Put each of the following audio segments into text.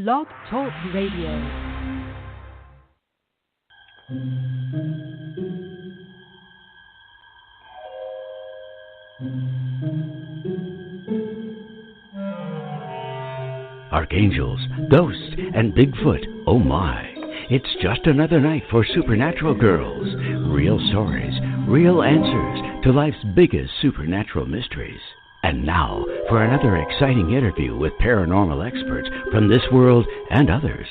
Blog Talk Radio. Archangels, ghosts, and Bigfoot, oh my. It's just another night for Supernatural Girlz. Real stories, real answers to life's biggest supernatural mysteries. And now for another exciting interview with paranormal experts from this world and others.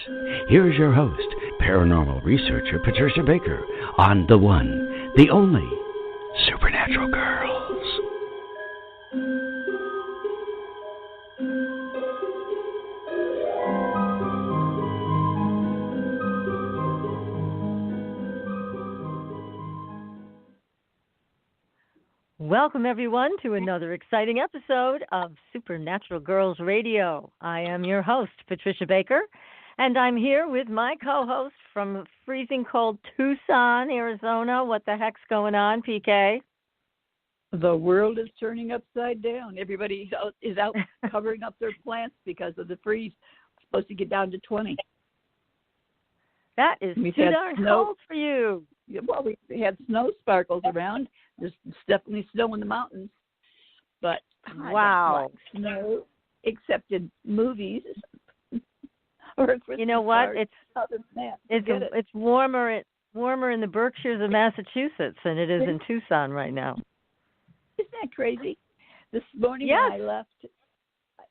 Here's your host, paranormal researcher Patricia Baker, on the one, the only, Supernatural Girlz. Welcome, everyone, to another exciting episode of Supernatural Girlz Radio. I am your host, Patricia Baker, and I'm here with my co-host from freezing cold Tucson, Arizona. What the heck's going on, PK? The world is turning upside down. Everybody is out covering up their plants because of the freeze. It's supposed to get down to 20. That is too darn cold for you. Well, we had snow sparkles around. There's definitely snow in the mountains, but wow, I don't like snow except in movies or Christmas you know what? cards. It's warmer in the Berkshires of Massachusetts than it is in Tucson right now. Isn't that crazy? This morning yes. when I left,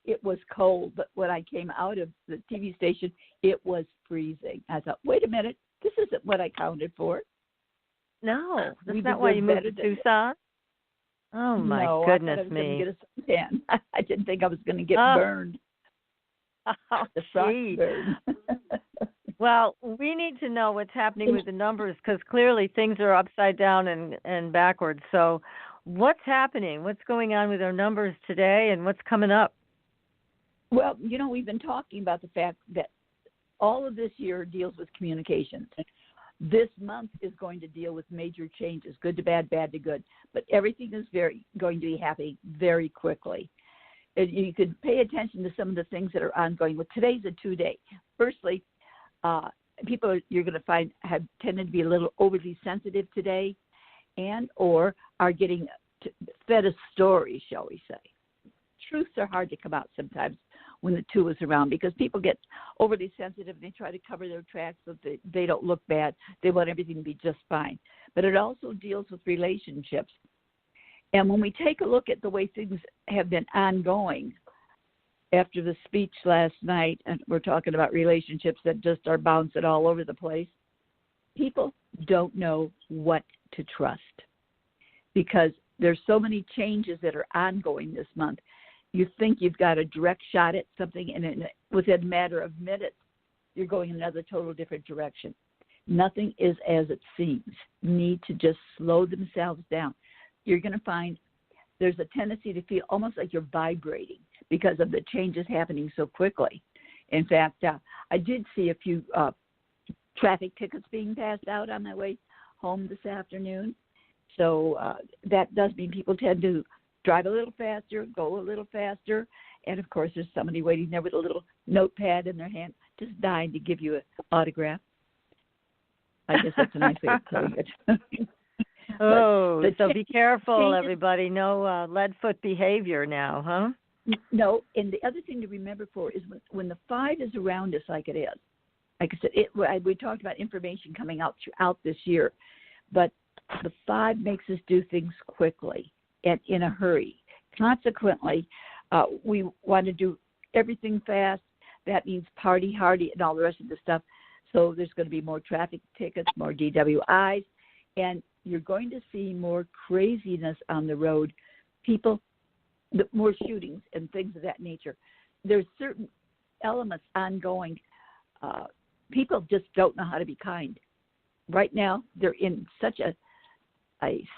it was cold, but when I came out of the TV station, it was freezing. I thought, wait a minute, this isn't what I counted for. No, that's not why you moved to Tucson. Oh my goodness me! I thought I was going to get a suntan. I didn't think I was going to get burned. Oh, the frost burn. Well, we need to know what's happening with the numbers because clearly things are upside down and backwards. So, what's happening? What's going on with our numbers today, and what's coming up? Well, we've been talking about the fact that all of this year deals with communications. This month is going to deal with major changes, good to bad, bad to good. But everything is going to be happening very quickly. And you could pay attention to some of the things that are ongoing. Well, today's a 2-day. Firstly, people you're going to find have tended to be a little overly sensitive today and or are getting fed a story, shall we say. Truths are hard to come out sometimes when the two is around because people get overly sensitive and they try to cover their tracks so that they don't look bad. They want everything to be just fine. But it also deals with relationships. And when we take a look at the way things have been ongoing after the speech last night, and we're talking about relationships that just are bouncing all over the place, people don't know what to trust because there's so many changes that are ongoing this month. You think you've got a direct shot at something, and within a matter of minutes, you're going in another total different direction. Nothing is as it seems. Need to just slow themselves down. You're going to find there's a tendency to feel almost like you're vibrating because of the changes happening so quickly. In fact, I did see a few traffic tickets being passed out on my way home this afternoon. So that does mean people tend to drive a little faster, go a little faster, and of course there's somebody waiting there with a little notepad in their hand, just dying to give you an autograph. I guess that's a nice way of putting it. So be careful, everybody. No lead-foot behavior now, huh? No, and the other thing to remember is when the 5 is around us like it is, like I said, we talked about information coming out throughout this year, but the 5 makes us do things quickly and in a hurry. Consequently, we want to do everything fast. That means party hardy and all the rest of the stuff. So there's going to be more traffic tickets, more DWIs, and you're going to see more craziness on the road. More shootings and things of that nature. There's certain elements ongoing. People just don't know how to be kind. Right now, they're in such a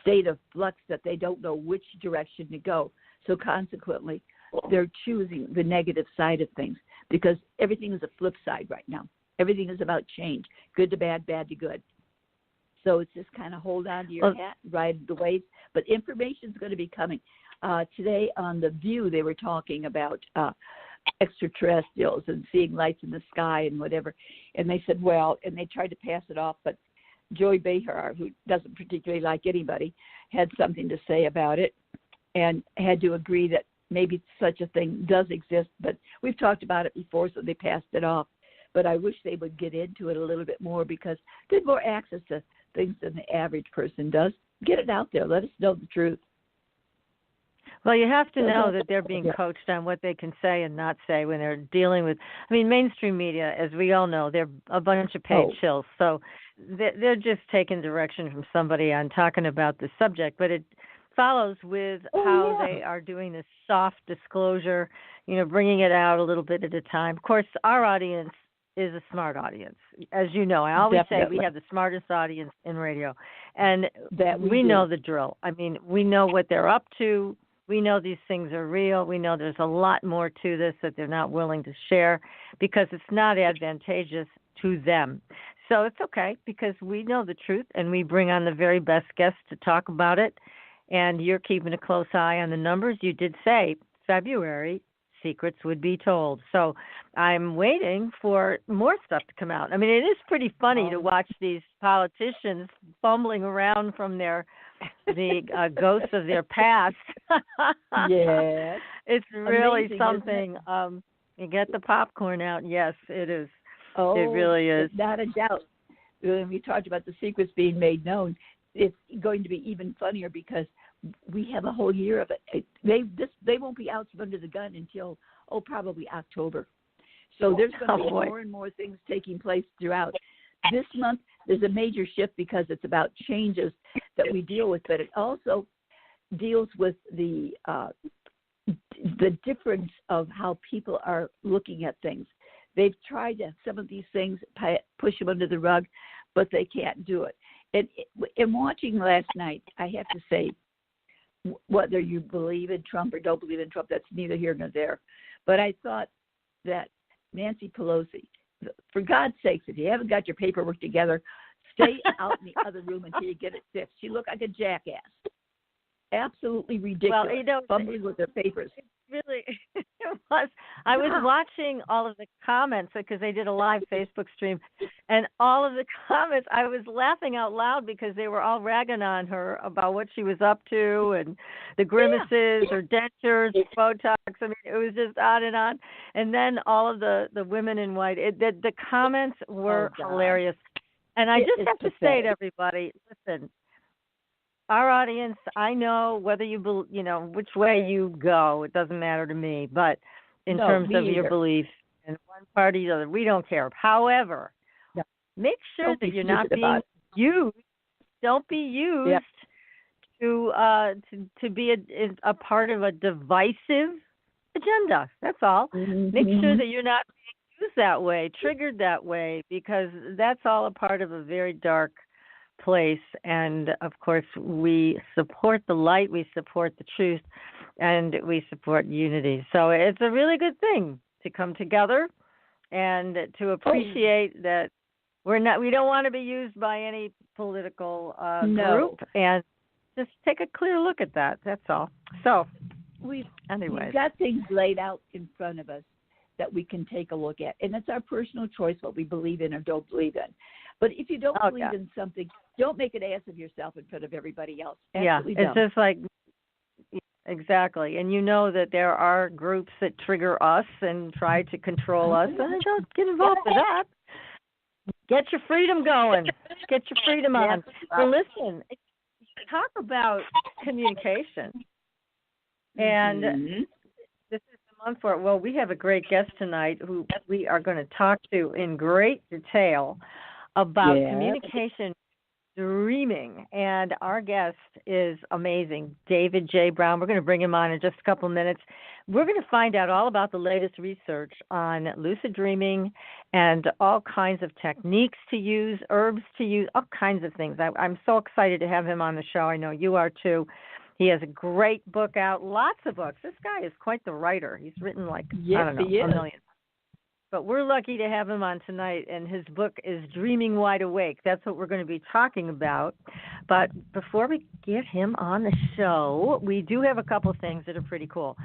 state of flux that they don't know which direction to go. So consequently, they're choosing the negative side of things because everything is a flip side right now. Everything is about change, good to bad, bad to good. So it's just kind of hold on to your hat, ride the waves. But information is going to be coming. Today on The View, they were talking about extraterrestrials and seeing lights in the sky and whatever. And they said, well, and they tried to pass it off, but Joy Behar, who doesn't particularly like anybody, had something to say about it and had to agree that maybe such a thing does exist. But we've talked about it before, so they passed it off. But I wish they would get into it a little bit more because there's more access to things than the average person does. Get it out there. Let us know the truth. Well, you have to know that they're being coached on what they can say and not say when they're dealing with, I mean, mainstream media, as we all know, they're a bunch of paid shills. So they're just taking direction from somebody on talking about the subject. But it follows with how they are doing this soft disclosure, bringing it out a little bit at a time. Of course, our audience is a smart audience. As you know, I always say we have the smartest audience in radio. And that we know the drill. I mean, we know what they're up to. We know these things are real. We know there's a lot more to this that they're not willing to share because it's not advantageous to them. So it's okay because we know the truth and we bring on the very best guests to talk about it. And you're keeping a close eye on the numbers. You did say February, secrets would be told. So I'm waiting for more stuff to come out. I mean, it is pretty funny to watch these politicians fumbling around from the ghosts of their past. Yes. It's really amazing, something. You get the popcorn out. Yes, it is. It really is. Not a doubt. When we talked about the secrets being made known, it's going to be even funnier because we have a whole year of it. They won't be out from under the gun until, probably October. So there's going to be more and more things taking place throughout. This month, there's a major shift because it's about changes that we deal with, but it also deals with the difference of how people are looking at things. They've tried some of these things, push them under the rug, but they can't do it. And in watching last night, I have to say, whether you believe in Trump or don't believe in Trump, that's neither here nor there. But I thought that Nancy Pelosi, for God's sakes, if you haven't got your paperwork together, stay out in the other room until you get it fixed. She looked like a jackass. Absolutely ridiculous. Well, fumbling with her papers. Really, it was. I was watching all of the comments because they did a live Facebook stream, and all of the comments, I was laughing out loud because they were all ragging on her about what she was up to and the grimaces, her dentures, Botox. I mean, it was just on. And then all of the women in white. The comments were hilarious. And I just have to say to everybody, listen. Our audience, I know whether which way you go, it doesn't matter to me. But in terms of your belief in one party or the other, we don't care. However, make sure that you're not being used. Don't be used to be a part of a divisive agenda. That's all. Mm-hmm. Make sure that you're not being used that way, triggered that way, because that's all a part of a very dark place. And of course, we support the light, we support the truth, and we support unity. So it's a really good thing to come together and to appreciate that we don't want to be used by any political group, and just take a clear look at that. That's all. So we've got things laid out in front of us that we can take a look at, and it's our personal choice what we believe in or don't believe in. But if you don't believe in something, don't make an ass of yourself in front of everybody else. Absolutely it's just like, exactly. And you know that there are groups that trigger us and try to control us, and I don't get involved with that. Get your freedom going. Get your freedom on. Well, listen, talk about communication. And this is the month for it. Well, we have a great guest tonight who we are going to talk to in great detail about communication dreaming. And our guest is amazing, David J. Brown. We're going to bring him on in just a couple of minutes. We're going to find out all about the latest research on lucid dreaming and all kinds of techniques to use, herbs to use, all kinds of things. I'm so excited to have him on the show. I know you are too. He has a great book out, lots of books. This guy is quite the writer. He's written a million. but we're lucky to have him on tonight, and his book is Dreaming Wide Awake. That's what we're going to be talking about. But before we get him on the show, we do have a couple things that are pretty cool.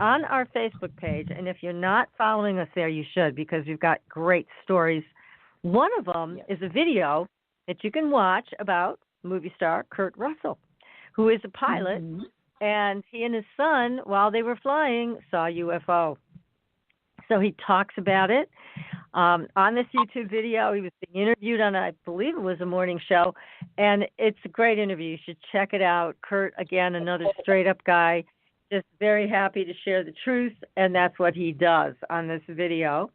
On our Facebook page, and if you're not following us there, you should, because we've got great stories. One of them is a video that you can watch about movie star Kurt Russell, who is a pilot, and he and his son, while they were flying, saw a UFO. So he talks about it. On this YouTube video, he was being interviewed on, I believe it was a morning show, and it's a great interview. You should check it out. Kurt, again, another straight-up guy, just very happy to share the truth, and that's what he does on this video.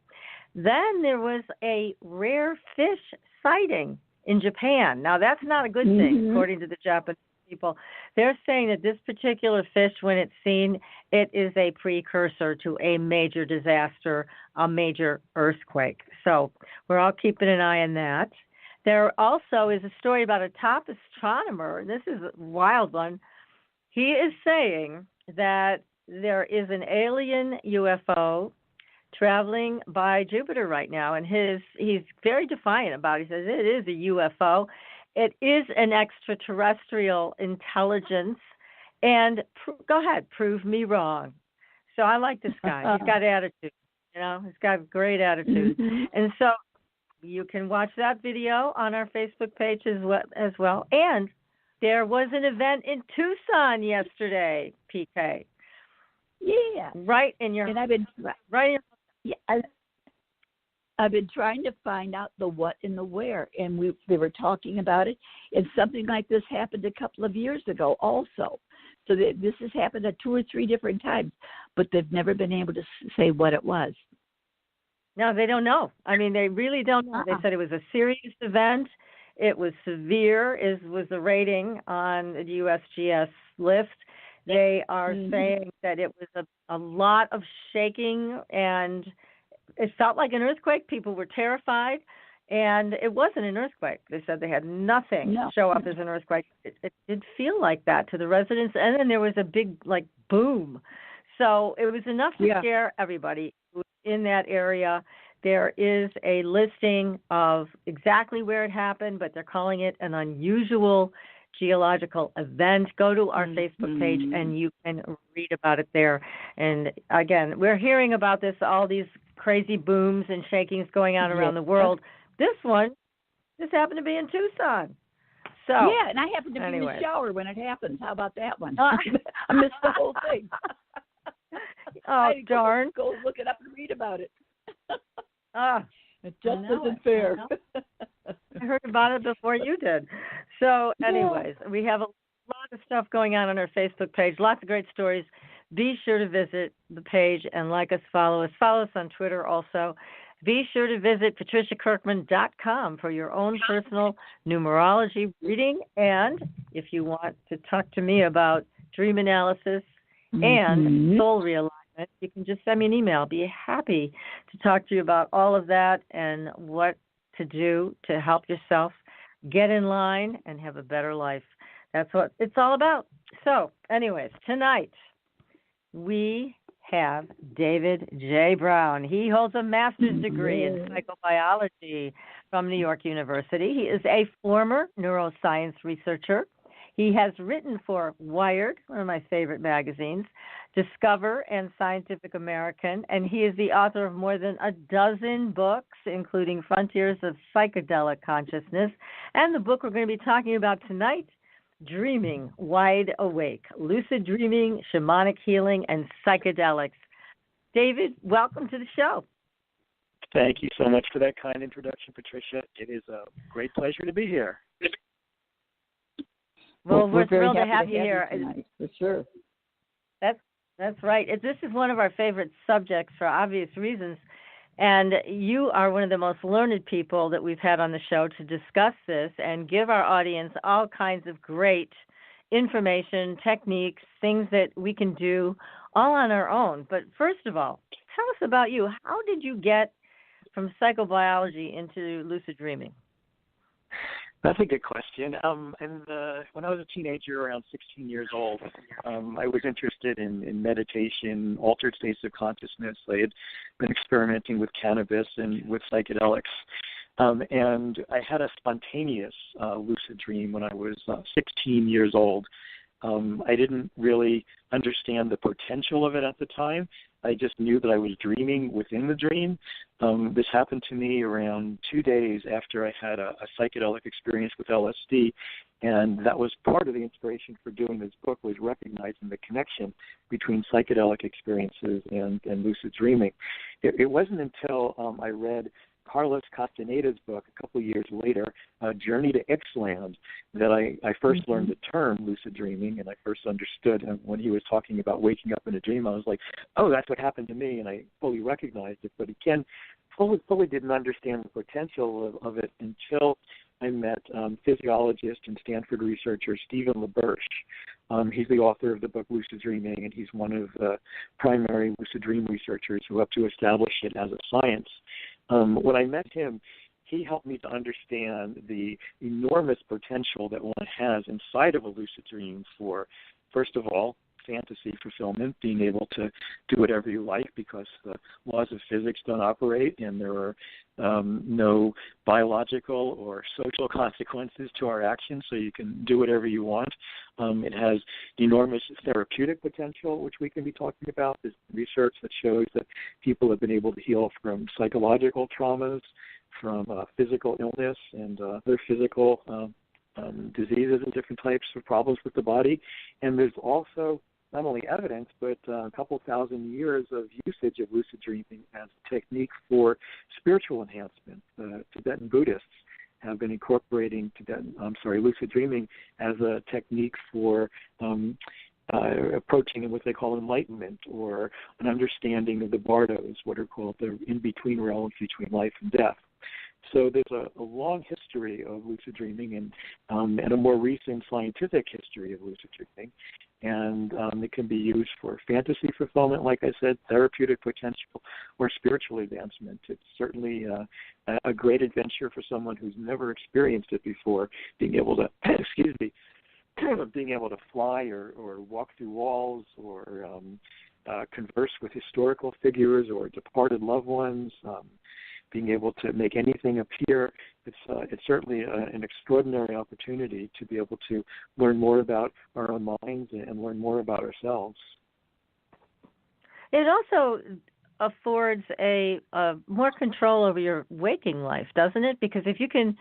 Then there was a rare fish sighting in Japan. Now, that's not a good thing, according to the Japanese people. They're saying that this particular fish, when it's seen, it is a precursor to a major disaster, a major earthquake. So we're all keeping an eye on that. There also is a story about a top astronomer, and this is a wild one. He is saying that there is an alien UFO traveling by Jupiter right now, and he's very defiant about it. He says it is a UFO. It is an extraterrestrial intelligence, and go ahead, prove me wrong. So I like this guy. He's got attitude, he's got great attitude. And so you can watch that video on our Facebook page as well. And there was an event in Tucson yesterday, PK. Yeah. Right in your, and I've been, right in your, yeah, I've been trying to find out the what and the where, and they were talking about it, and something like this happened a couple of years ago also. So this has happened at 2 or 3 different times, but they've never been able to say what it was. No, they don't know. I mean, they really don't know. They said it was a serious event. It was severe, was the rating on the USGS list. They are saying that it was a lot of shaking, and it felt like an earthquake. People were terrified, and it wasn't an earthquake. They said they had nothing show up as an earthquake. It did feel like that to the residents, and then there was a big, boom. So it was enough to scare everybody in that area. There is a listing of exactly where it happened, but they're calling it an unusual geological event. Go to our Facebook page and you can read about it there. And again, we're hearing about this, all these crazy booms and shakings going on around the world. This happened to be in Tucson. So yeah, and I happened to be in the shower when it happened. How about that one? I missed the whole thing. Oh, darn. Go look it up and read about it. It just isn't fair. I heard about it before you did. So anyways, we have a lot of stuff going on our Facebook page, lots of great stories. Be sure to visit the page and like us, follow us. Follow us on Twitter also. Be sure to visit patriciakirkman.com for your own personal numerology reading. And if you want to talk to me about dream analysis and soul realignment, you can just send me an email. I'll be happy to talk to you about all of that and what to do to help yourself get in line and have a better life. That's what it's all about. So, anyways, tonight we have David J. Brown. He holds a master's degree in psychobiology from New York University. He is a former neuroscience researcher. He has written for Wired, one of my favorite magazines, Discover, and Scientific American, and he is the author of more than a dozen books, including Frontiers of Psychedelic Consciousness, and the book we're going to be talking about tonight, Dreaming Wide Awake, Lucid Dreaming, Shamanic Healing, and Psychedelics. David, welcome to the show. Thank you so much for that kind introduction, Patricia. It is a great pleasure to be here. Well, we're thrilled to have you here. Tonight, for sure. That's right. This is one of our favorite subjects for obvious reasons. And you are one of the most learned people that we've had on the show to discuss this and give our audience all kinds of great information, techniques, things that we can do all on our own. But first of all, tell us about you. How did you get from psychobiology into lucid dreaming? That's a good question. When I was a teenager, around 16 years old, I was interested in meditation, altered states of consciousness. I had been experimenting with cannabis and with psychedelics. And I had a spontaneous lucid dream when I was 16 years old. I didn't really understand the potential of it at the time. I just knew that I was dreaming within the dream. This happened to me around 2 days after I had a psychedelic experience with LSD, and that was part of the inspiration for doing this book, was recognizing the connection between psychedelic experiences and lucid dreaming. It wasn't until I read Carlos Castaneda's book a couple of years later, Journey to Ixtland, that I first learned the term lucid dreaming, and I first understood him when he was talking about waking up in a dream. I was like, oh, that's what happened to me, and I fully recognized it. But again, fully didn't understand the potential of it until I met physiologist and Stanford researcher Stephen LaBerge. He's the author of the book Lucid Dreaming, and he's one of the primary lucid dream researchers who helped to establish it as a science. When I met him, he helped me to understand the enormous potential that one has inside of a lucid dream for, first of all, fantasy fulfillment, being able to do whatever you like because the laws of physics don't operate and there are no biological or social consequences to our actions, so you can do whatever you want. It has enormous therapeutic potential, which we can be talking about. There's research that shows that people have been able to heal from psychological traumas, from physical illness, and other physical diseases and different types of problems with the body. And there's also not only evidence, but a couple thousand years of usage of lucid dreaming as a technique for spiritual enhancement. Tibetan Buddhists have been incorporating lucid dreaming as a technique for approaching what they call enlightenment, or an understanding of the bardos, what are called the in-between realms between life and death. So there's a long history of lucid dreaming and a more recent scientific history of lucid dreaming. And it can be used for fantasy fulfillment, like I said, therapeutic potential, or spiritual advancement. It's certainly a great adventure for someone who's never experienced it before, being able to, being able to fly or walk through walls, or converse with historical figures or departed loved ones, being able to make anything appear. It's certainly an extraordinary opportunity to be able to learn more about our own minds and learn more about ourselves. It also affords a more control over your waking life, doesn't it? Because if you can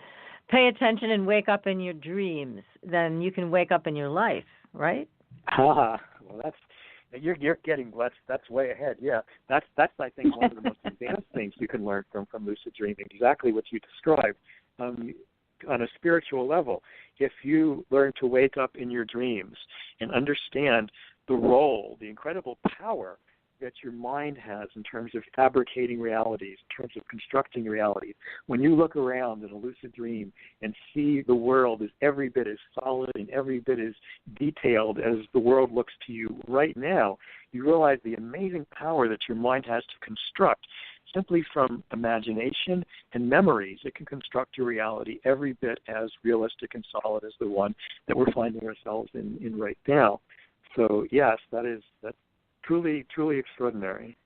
pay attention and wake up in your dreams, then you can wake up in your life, right? Well, you're getting blessed. That's way ahead. Yeah, that's I think one of the most advanced things you can learn from lucid dreaming. Exactly what you described. On a spiritual level, if you learn to wake up in your dreams and understand the role, the incredible power that your mind has in terms of fabricating realities, in terms of constructing realities. When you look around in a lucid dream and see the world as every bit as solid and every bit as detailed as the world looks to you right now, you realize the amazing power that your mind has to construct. Simply from imagination and memories, it can construct your reality every bit as realistic and solid as the one that we're finding ourselves in right now. So yes, that's truly extraordinary.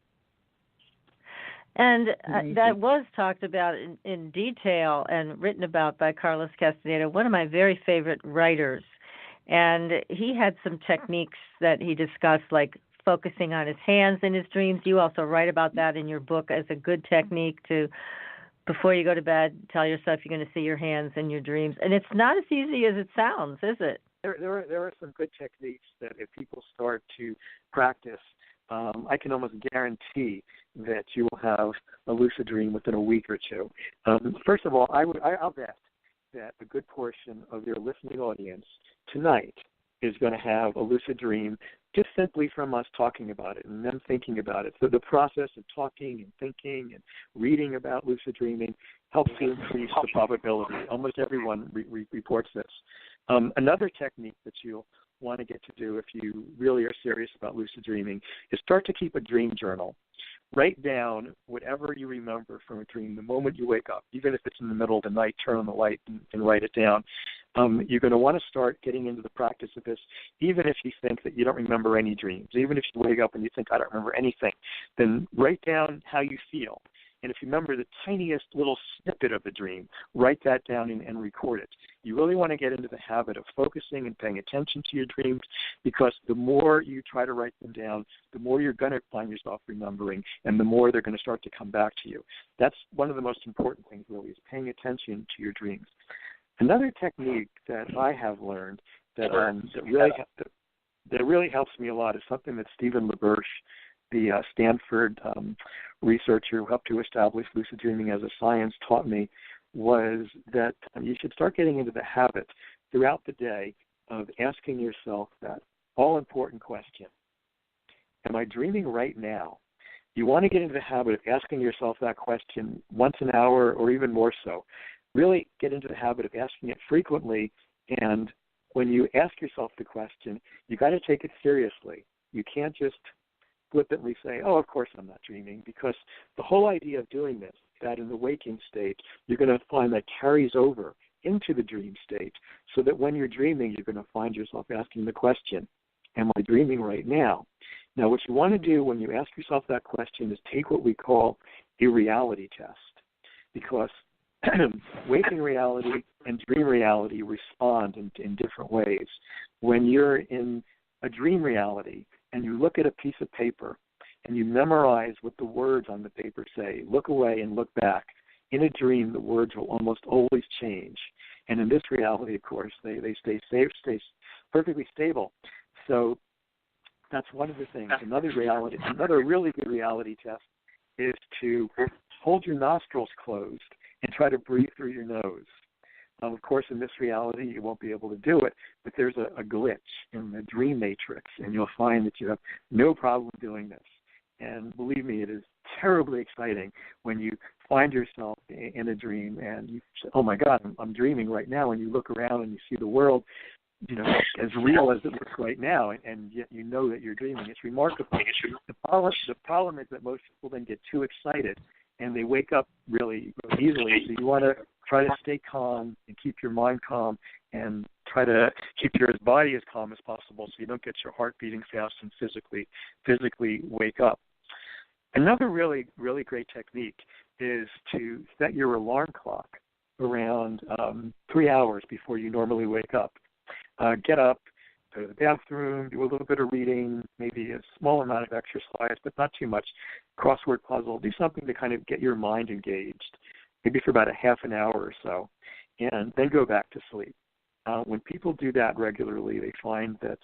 And that was talked about in detail and written about by Carlos Castaneda, one of my very favorite writers. And he had some techniques that he discussed, like focusing on his hands in his dreams. You also write about that in your book as a good technique to, before you go to bed, tell yourself you're going to see your hands in your dreams. And it's not as easy as it sounds, is it? There are some good techniques that if people start to practice, I can almost guarantee that you will have a lucid dream within a week or two. First of all, I'll bet that a good portion of your listening audience tonight is going to have a lucid dream just simply from us talking about it and them thinking about it. So the process of talking and thinking and reading about lucid dreaming helps to increase the probability. Almost everyone reports this. Another technique that you'll want to get to do if you really are serious about lucid dreaming is start to keep a dream journal. write down whatever you remember from a dream the moment you wake up, even if it's in the middle of the night. Turn on the light and write it down. You're going to want to start getting into the practice of this, even if you think that you don't remember any dreams. Even if you wake up and you think, I don't remember anything, then write down how you feel. And if you remember the tiniest little snippet of a dream, write that down and record it. You really want to get into the habit of focusing and paying attention to your dreams, because the more you try to write them down, the more you're going to find yourself remembering, and the more they're going to start to come back to you. That's one of the most important things, really, is paying attention to your dreams. Another technique that I have learned that really helps me a lot is something that Stephen LaBerge, the Stanford researcher who helped to establish lucid dreaming as a science, taught me, was that you should start getting into the habit throughout the day of asking yourself that all-important question: am I dreaming right now? You want to get into the habit of asking yourself that question once an hour or even more so. Really get into the habit of asking it frequently, and when you ask yourself the question, you got to take it seriously. You can't just flippantly say, oh, of course I'm not dreaming, because the whole idea of doing this, that in the waking state, you're going to find that carries over into the dream state, so that when you're dreaming, you're going to find yourself asking the question, am I dreaming right now? Now, what you want to do when you ask yourself that question is take what we call a reality test, because waking reality and dream reality respond in different ways. When you're in a dream reality and you look at a piece of paper and you memorize what the words on the paper say, look away and look back, in a dream the words will almost always change. And in this reality, of course, they stay safe, stay perfectly stable. So that's one of the things. Another really good reality test is to hold your nostrils closed and try to breathe through your nose. Of course, in this reality, you won't be able to do it, but there's a glitch in the dream matrix, and you'll find that you have no problem doing this. And believe me, it is terribly exciting when you find yourself in a dream and you say, oh, my God, I'm dreaming right now, and you look around and you see the world, as real as it looks right now, and yet you know that you're dreaming. It's remarkable. The problem is that most people then get too excited, and they wake up really, really easily. So you want to try to stay calm and keep your mind calm, and try to keep your body as calm as possible so you don't get your heart beating fast and physically wake up. Another really, really great technique is to set your alarm clock around 3 hours before you normally wake up. Get up, go to the bathroom, do a little bit of reading, maybe a small amount of exercise, but not too much. Crossword puzzle, do something to kind of get your mind engaged, maybe for about a half an hour or so, and then go back to sleep. When people do that regularly, they find that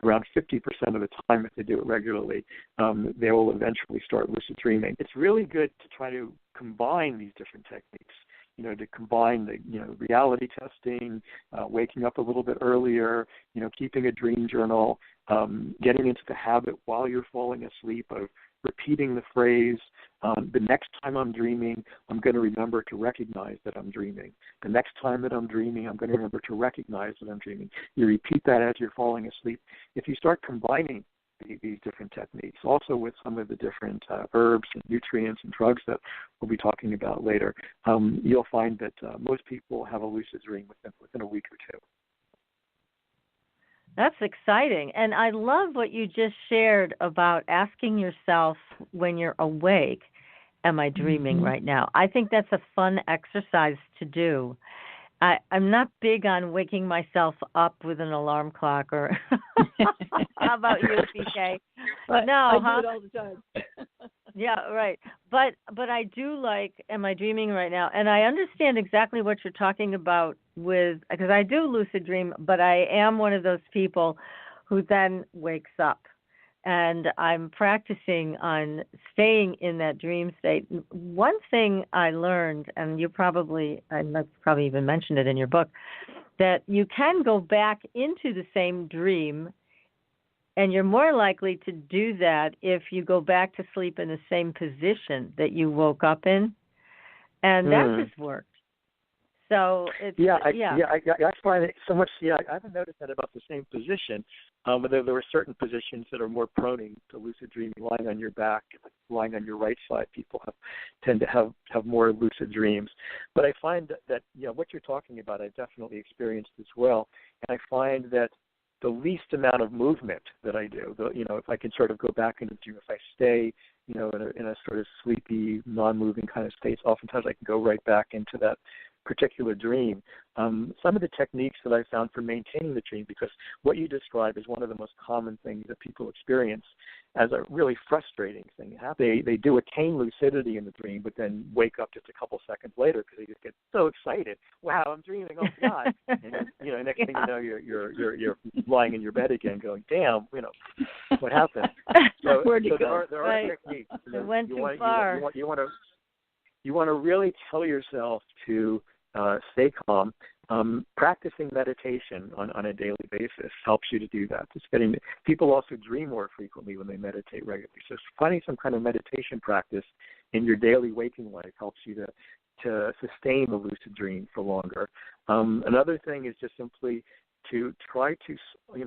around 50% of the time, if they do it regularly, they will eventually start lucid dreaming. It's really good to try to combine these different techniques. To combine the, reality testing, waking up a little bit earlier, keeping a dream journal, getting into the habit while you're falling asleep of repeating the phrase, the next time I'm dreaming, I'm going to remember to recognize that I'm dreaming. The next time that I'm dreaming, I'm going to remember to recognize that I'm dreaming. You repeat that as you're falling asleep. If you start combining these different techniques, also with some of the different herbs and nutrients and drugs that we'll be talking about later, you'll find that most people have a lucid dream within a week or two. That's exciting. And I love what you just shared about asking yourself when you're awake, am I dreaming right now? I think that's a fun exercise to do. I'm not big on waking myself up with an alarm clock, or how about you, PK? But no, I do it all the time. Yeah, right. But I do like, am I dreaming right now? And I understand exactly what you're talking about because I do lucid dream, but I am one of those people who then wakes up. And I'm practicing on staying in that dream state. One thing I learned, and I've probably even mentioned it in your book, that you can go back into the same dream, and you're more likely to do that if you go back to sleep in the same position that you woke up in. And that just worked. So it's I find it so much. Yeah, I haven't noticed that about the same position. But there were certain positions that are more prone to lucid dreaming. Lying on your back, lying on your right side, people tend to have more lucid dreams. But I find that what you're talking about, I've definitely experienced as well. And I find that the least amount of movement that I do, if I can sort of go back into the dream, if I stay, in a sort of sleepy, non-moving kind of state, oftentimes I can go right back into that particular dream. Some of the techniques that I found for maintaining the dream, because what you describe is one of the most common things that people experience as a really frustrating thing. They do attain lucidity in the dream, but then wake up just a couple seconds later because they just get so excited. Wow, I'm dreaming! Oh God! And next thing you know, you're lying in your bed again, going, "Damn, what happened?" So there are techniques. It went too far. You want to really tell yourself to stay calm. Practicing meditation on a daily basis helps you to do that. People also dream more frequently when they meditate regularly. So finding some kind of meditation practice in your daily waking life helps you to sustain the lucid dream for longer. Another thing is just simply to try to,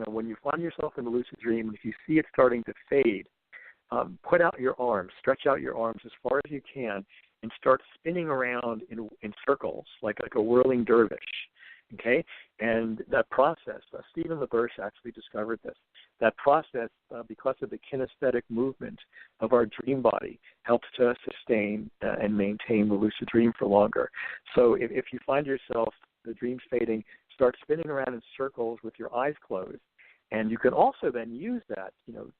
when you find yourself in a lucid dream, if you see it starting to fade, put out your arms, stretch out your arms as far as you can, and start spinning around in circles like a whirling dervish. Okay, and that process, Stephen LaBerge actually discovered this. That process, because of the kinesthetic movement of our dream body, helps to sustain and maintain the lucid dream for longer. So if you find yourself, the dream's fading, start spinning around in circles with your eyes closed. And you can also then use that,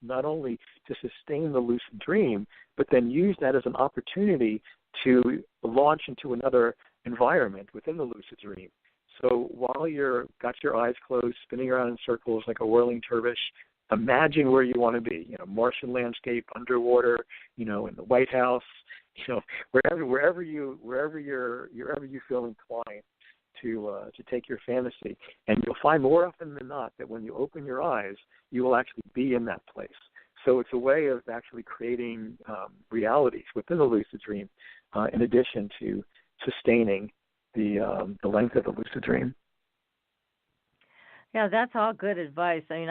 not only to sustain the lucid dream, but then use that as an opportunity to launch into another environment within the lucid dream. So while you're got your eyes closed, spinning around in circles like a whirling dervish, imagine where you want to be. Martian landscape, underwater, in the White House, wherever you feel inclined to take your fantasy. And you'll find more often than not that when you open your eyes, you will actually be in that place. So it's a way of actually creating realities within the lucid dream, in addition to sustaining the length of the lucid dream. Yeah, that's all good advice. I mean,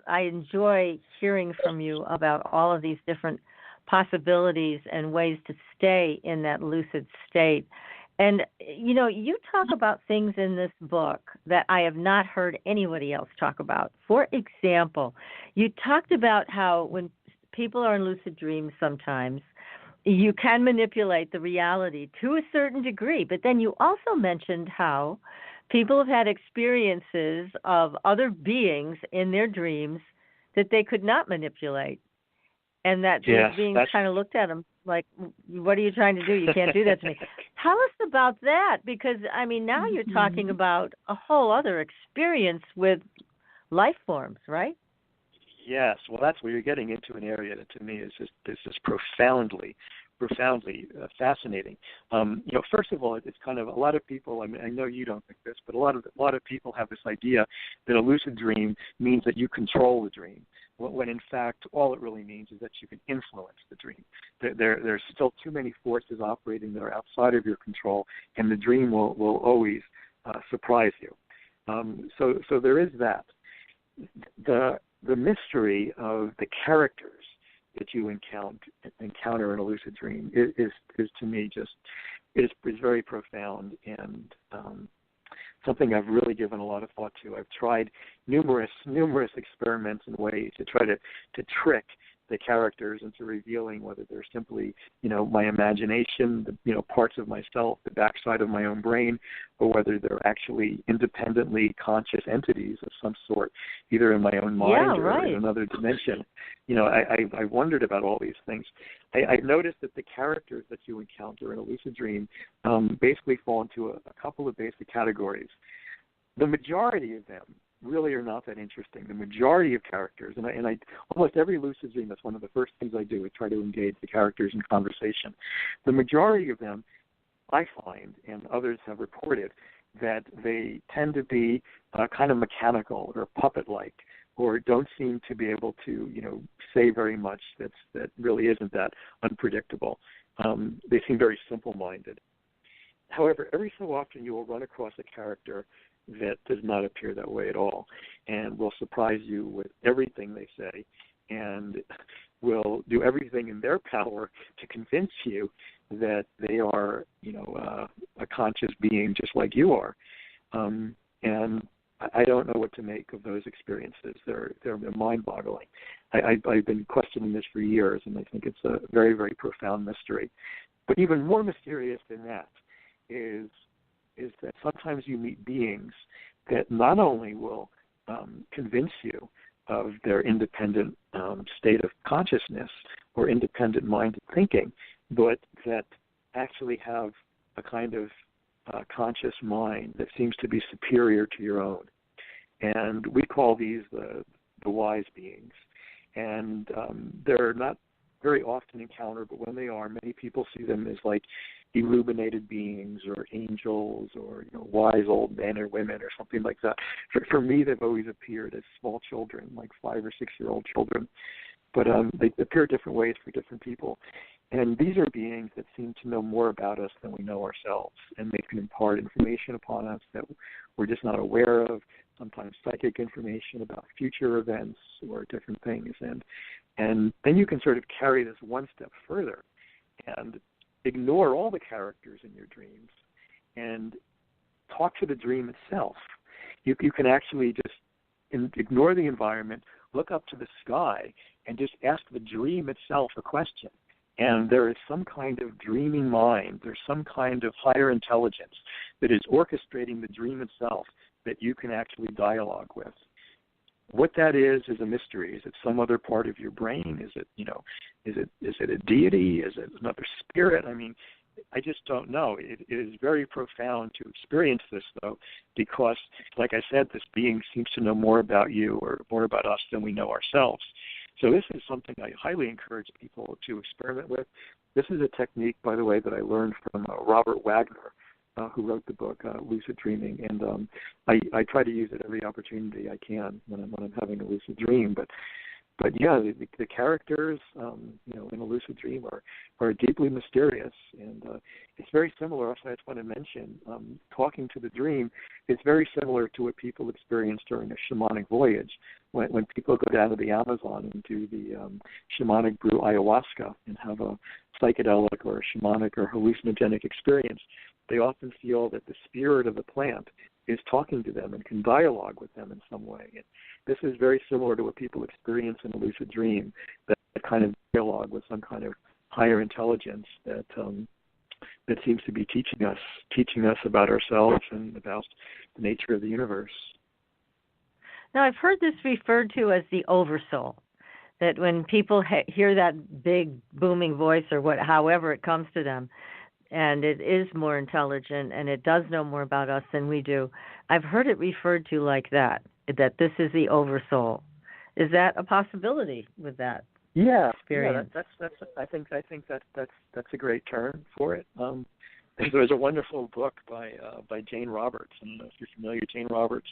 I enjoy hearing from you about all of these different possibilities and ways to stay in that lucid state. And, you talk about things in this book that I have not heard anybody else talk about. For example, you talked about how when people are in lucid dreams sometimes, you can manipulate the reality to a certain degree. But then you also mentioned how people have had experiences of other beings in their dreams that they could not manipulate. And that these beings kind of looked at them like, what are you trying to do? You can't do that to me. Tell us about that, because, now you're talking about a whole other experience with life forms, right? Yes. Well, that's where you're getting into an area that to me is just profoundly fascinating. First of all, it's kind of a lot of people. I know you don't think this, but a lot of people have this idea that a lucid dream means that you control the dream, when in fact all it really means is that you can influence the dream. There's still too many forces operating that are outside of your control, and the dream will always surprise you. So there is that. The mystery of the characters that you encounter in a lucid dream is to me is very profound and something I've really given a lot of thought to. I've tried numerous experiments and ways to try to trick the characters into revealing whether they're simply, my imagination, parts of myself, the backside of my own brain, or whether they're actually independently conscious entities of some sort, either in my own mind or in another dimension. I wondered about all these things. I noticed that the characters that you encounter in a lucid dream basically fall into a couple of basic categories. The majority of them really are not that interesting. The majority of characters, and I almost every lucid dream, that's one of the first things I do is try to engage the characters in conversation. The majority of them, I find, and others have reported, that they tend to be kind of mechanical or puppet-like, or don't seem to be able to, say very much that really isn't that unpredictable. They seem very simple-minded. However, every so often you will run across a character that does not appear that way at all and will surprise you with everything they say and will do everything in their power to convince you that they are, a conscious being just like you are. And I don't know what to make of those experiences. They're mind-boggling. I've been questioning this for years, and I think it's a very, very profound mystery. But even more mysterious than that is that sometimes you meet beings that not only will convince you of their independent state of consciousness or independent minded thinking, but that actually have a kind of conscious mind that seems to be superior to your own. And we call these the wise beings. And they're not very often encountered, but when they are, many people see them as like illuminated beings or angels or wise old men or women or something like that. For me, they've always appeared as small children, like 5 or 6-year-old children. But they appear different ways for different people. And these are beings that seem to know more about us than we know ourselves, and they can impart information upon us that we're just not aware of, sometimes psychic information about future events or different things. And then you can sort of carry this one step further and ignore all the characters in your dreams and talk to the dream itself. You can actually just ignore the environment, look up to the sky, and just ask the dream itself a question. And there is some kind of dreaming mind, there's some kind of higher intelligence that is orchestrating the dream itself that you can actually dialogue with. What that is a mystery. Is it some other part of your brain? Is it, is it a deity? Is it another spirit? I mean, I just don't know. It is very profound to experience this, though, because, like I said, this being seems to know more about you or more about us than we know ourselves. So this is something I highly encourage people to experiment with. This is a technique, by the way, that I learned from Robert Wagner, who wrote the book Lucid Dreaming, and I try to use it every opportunity I can when I'm having a lucid dream. But yeah, the characters, in a lucid dream are deeply mysterious, and it's very similar. Also, I just want to mention, talking to the dream is very similar to what people experience during a shamanic voyage. When people go down to the Amazon and do the shamanic brew ayahuasca and have a psychedelic or a shamanic or hallucinogenic experience, they often feel that the spirit of the plant is talking to them and can dialogue with them in some way. And this is very similar to what people experience in a lucid dream, that kind of dialogue with some kind of higher intelligence that seems to be teaching us about ourselves and about the nature of the universe. Now, I've heard this referred to as the oversoul, that when people hear that big booming voice or however it comes to them, and it is more intelligent and it does know more about us than we do, I've heard it referred to like that this is the oversoul. Is that a possibility with that experience? Yeah, that's I think that's a great term for it. There's a wonderful book by Jane Roberts. I don't know if you're familiar with Jane Roberts,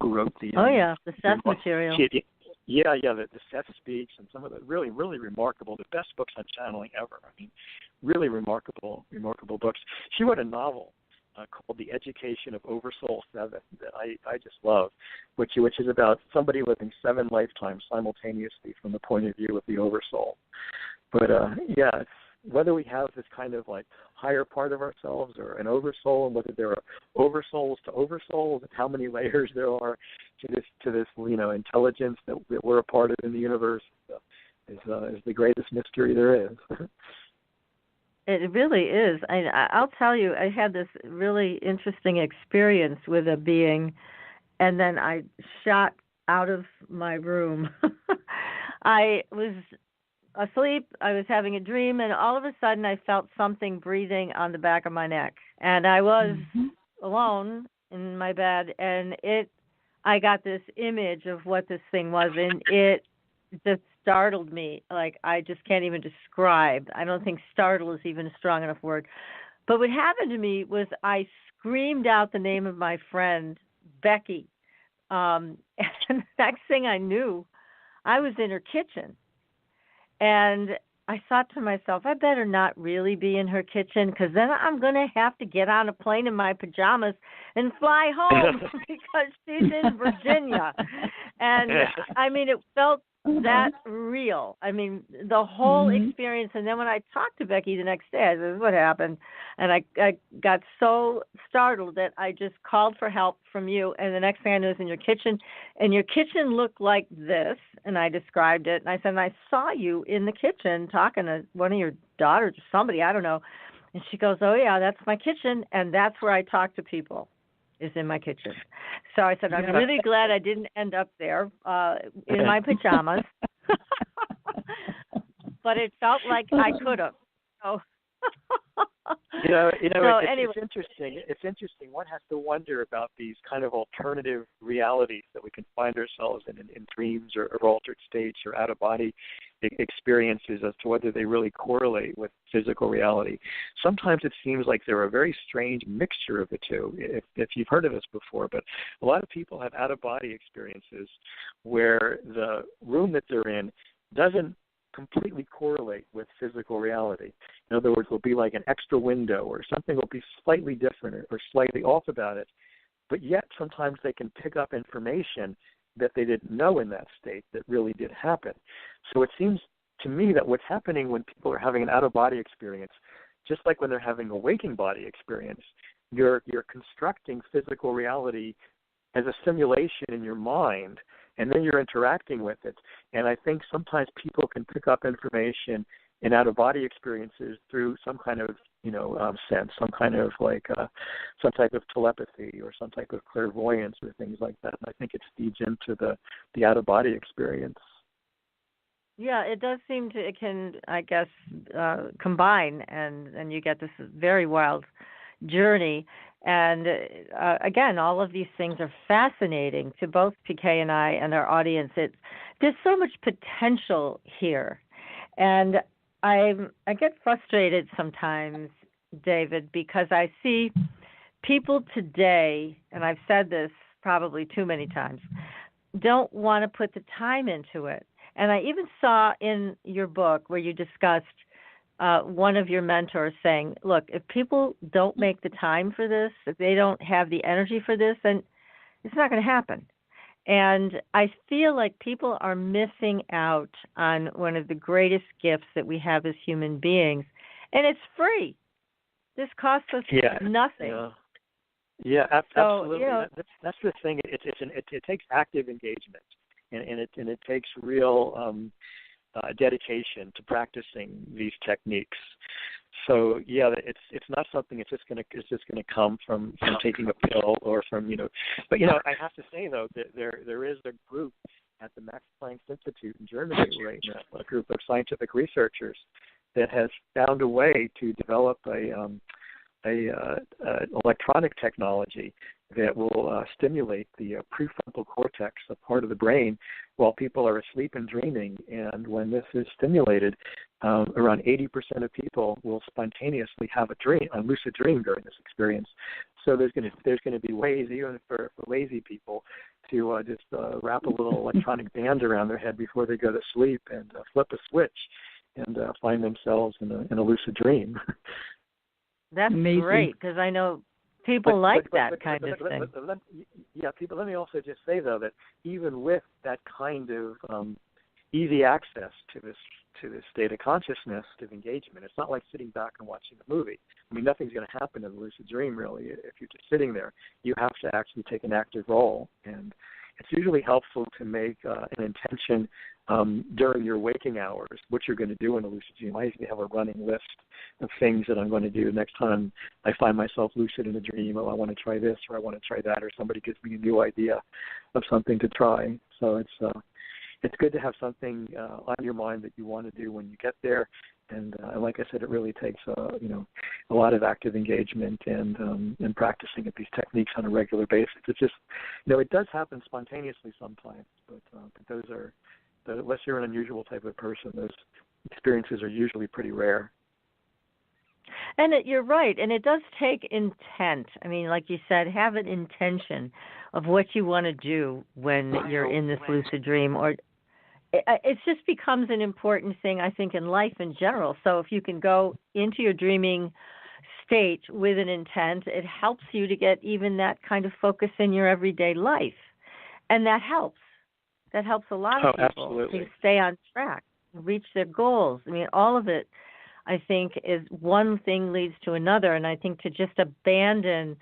who wrote the the Seth material. The Seth speech and some of the really, really remarkable, the best books on channeling ever. I mean, really remarkable books. She wrote a novel called The Education of Oversoul 7 that I just love, which is about somebody living 7 lifetimes simultaneously from the point of view of the oversoul. But it's whether we have this kind of like higher part of ourselves or an oversoul, and whether there are oversouls to oversouls, and how many layers there are to this intelligence that we're a part of in the universe, is the greatest mystery there is. It really is. I'll tell you, I had this really interesting experience with a being, and then I shot out of my room. I was asleep, I was having a dream, and all of a sudden I felt something breathing on the back of my neck. And I was alone in my bed, and I got this image of what this thing was, and it just startled me. Like, I just can't even describe. I don't think startle is even a strong enough word. But what happened to me was I screamed out the name of my friend, Becky. And the next thing I knew, I was in her kitchen. And I thought to myself, I better not really be in her kitchen because then I'm going to have to get on a plane in my pajamas and fly home because she's in Virginia. And I mean, it felt that real. I mean, the whole experience. And then when I talked to Becky the next day, I said, "This is what happened." And I got so startled that I just called for help from you. And the next thing I knew was in your kitchen. And your kitchen looked like this. And I described it. And I said, I saw you in the kitchen talking to one of your daughters or somebody, I don't know. And she goes, "Oh, yeah, that's my kitchen. And that's where I talk to people, is in my kitchen." So I said, I'm really glad I didn't end up there in my pajamas. But it felt like I could have. So. It's interesting. It's interesting. One has to wonder about these kind of alternative realities that we can find ourselves in dreams or altered states or out-of-body experiences as to whether they really correlate with physical reality. Sometimes it seems like they're a very strange mixture of the two, if you've heard of this before. But a lot of people have out-of-body experiences where the room that they're in doesn't completely correlate with physical reality. In other words, will be like an extra window or something will be slightly different or slightly off about it, but yet sometimes they can pick up information that they didn't know in that state that really did happen. So it seems to me that what's happening when people are having an out-of-body experience, just like when they're having a waking body experience, you're constructing physical reality as a simulation in your mind, and then you're interacting with it. And I think sometimes people can pick up information in out-of-body experiences through some kind of, sense, some kind of some type of telepathy or some type of clairvoyance or things like that. And I think it feeds into the out-of-body experience. Yeah, it does seem to, it can, I guess, combine, and you get this very wild journey. And again, all of these things are fascinating to both PK and I and our audience. There's so much potential here. And I get frustrated sometimes, David, because I see people today, and I've said this probably too many times, don't want to put the time into it. And I even saw in your book where you discussed one of your mentors saying, look, if people don't make the time for this, if they don't have the energy for this, then it's not going to happen. And I feel like people are missing out on one of the greatest gifts that we have as human beings, and it's free. This costs us nothing. Yeah, absolutely. That's the thing. It takes active engagement, and it takes real dedication to practicing these techniques. So it's not something it's just gonna come from taking a pill or from But I have to say though that there is a group at the Max Planck Institute in Germany right now, a group of scientific researchers that has found a way to develop a electronic technology that will stimulate the prefrontal cortex, a part of the brain, while people are asleep and dreaming. And when this is stimulated, around 80% of people will spontaneously have a lucid dream during this experience. So there's going to be ways, even for lazy people, to just wrap a little electronic band around their head before they go to sleep and flip a switch and find themselves in a lucid dream. That's amazing. Great, because I know people like that kind of thing. People. Let me also just say though that even with that kind of easy access to this state of consciousness, of engagement, it's not like sitting back and watching a movie. I mean, nothing's going to happen in a lucid dream really if you're just sitting there. You have to actually take an active role, and it's usually helpful to make an intention during your waking hours, what you're going to do in a lucid dream. I usually have a running list of things that I'm going to do next time I find myself lucid in a dream. Oh, I want to try this, or I want to try that, or somebody gives me a new idea of something to try. So it's good to have something on your mind that you want to do when you get there. And like I said, it really takes a lot of active engagement and practicing at these techniques on a regular basis. It's just it does happen spontaneously sometimes, but those are, unless you're an unusual type of person, those experiences are usually pretty rare. And you're right, and it does take intent. I mean, like you said, have an intention of what you want to do when you're in this lucid dream, it just becomes an important thing, I think, in life in general. So if you can go into your dreaming state with an intent, it helps you to get even that kind of focus in your everyday life. And that helps. That helps a lot of people absolutely. to stay on track, reach their goals. I mean, all of it, I think, is one thing leads to another. And I think to just abandon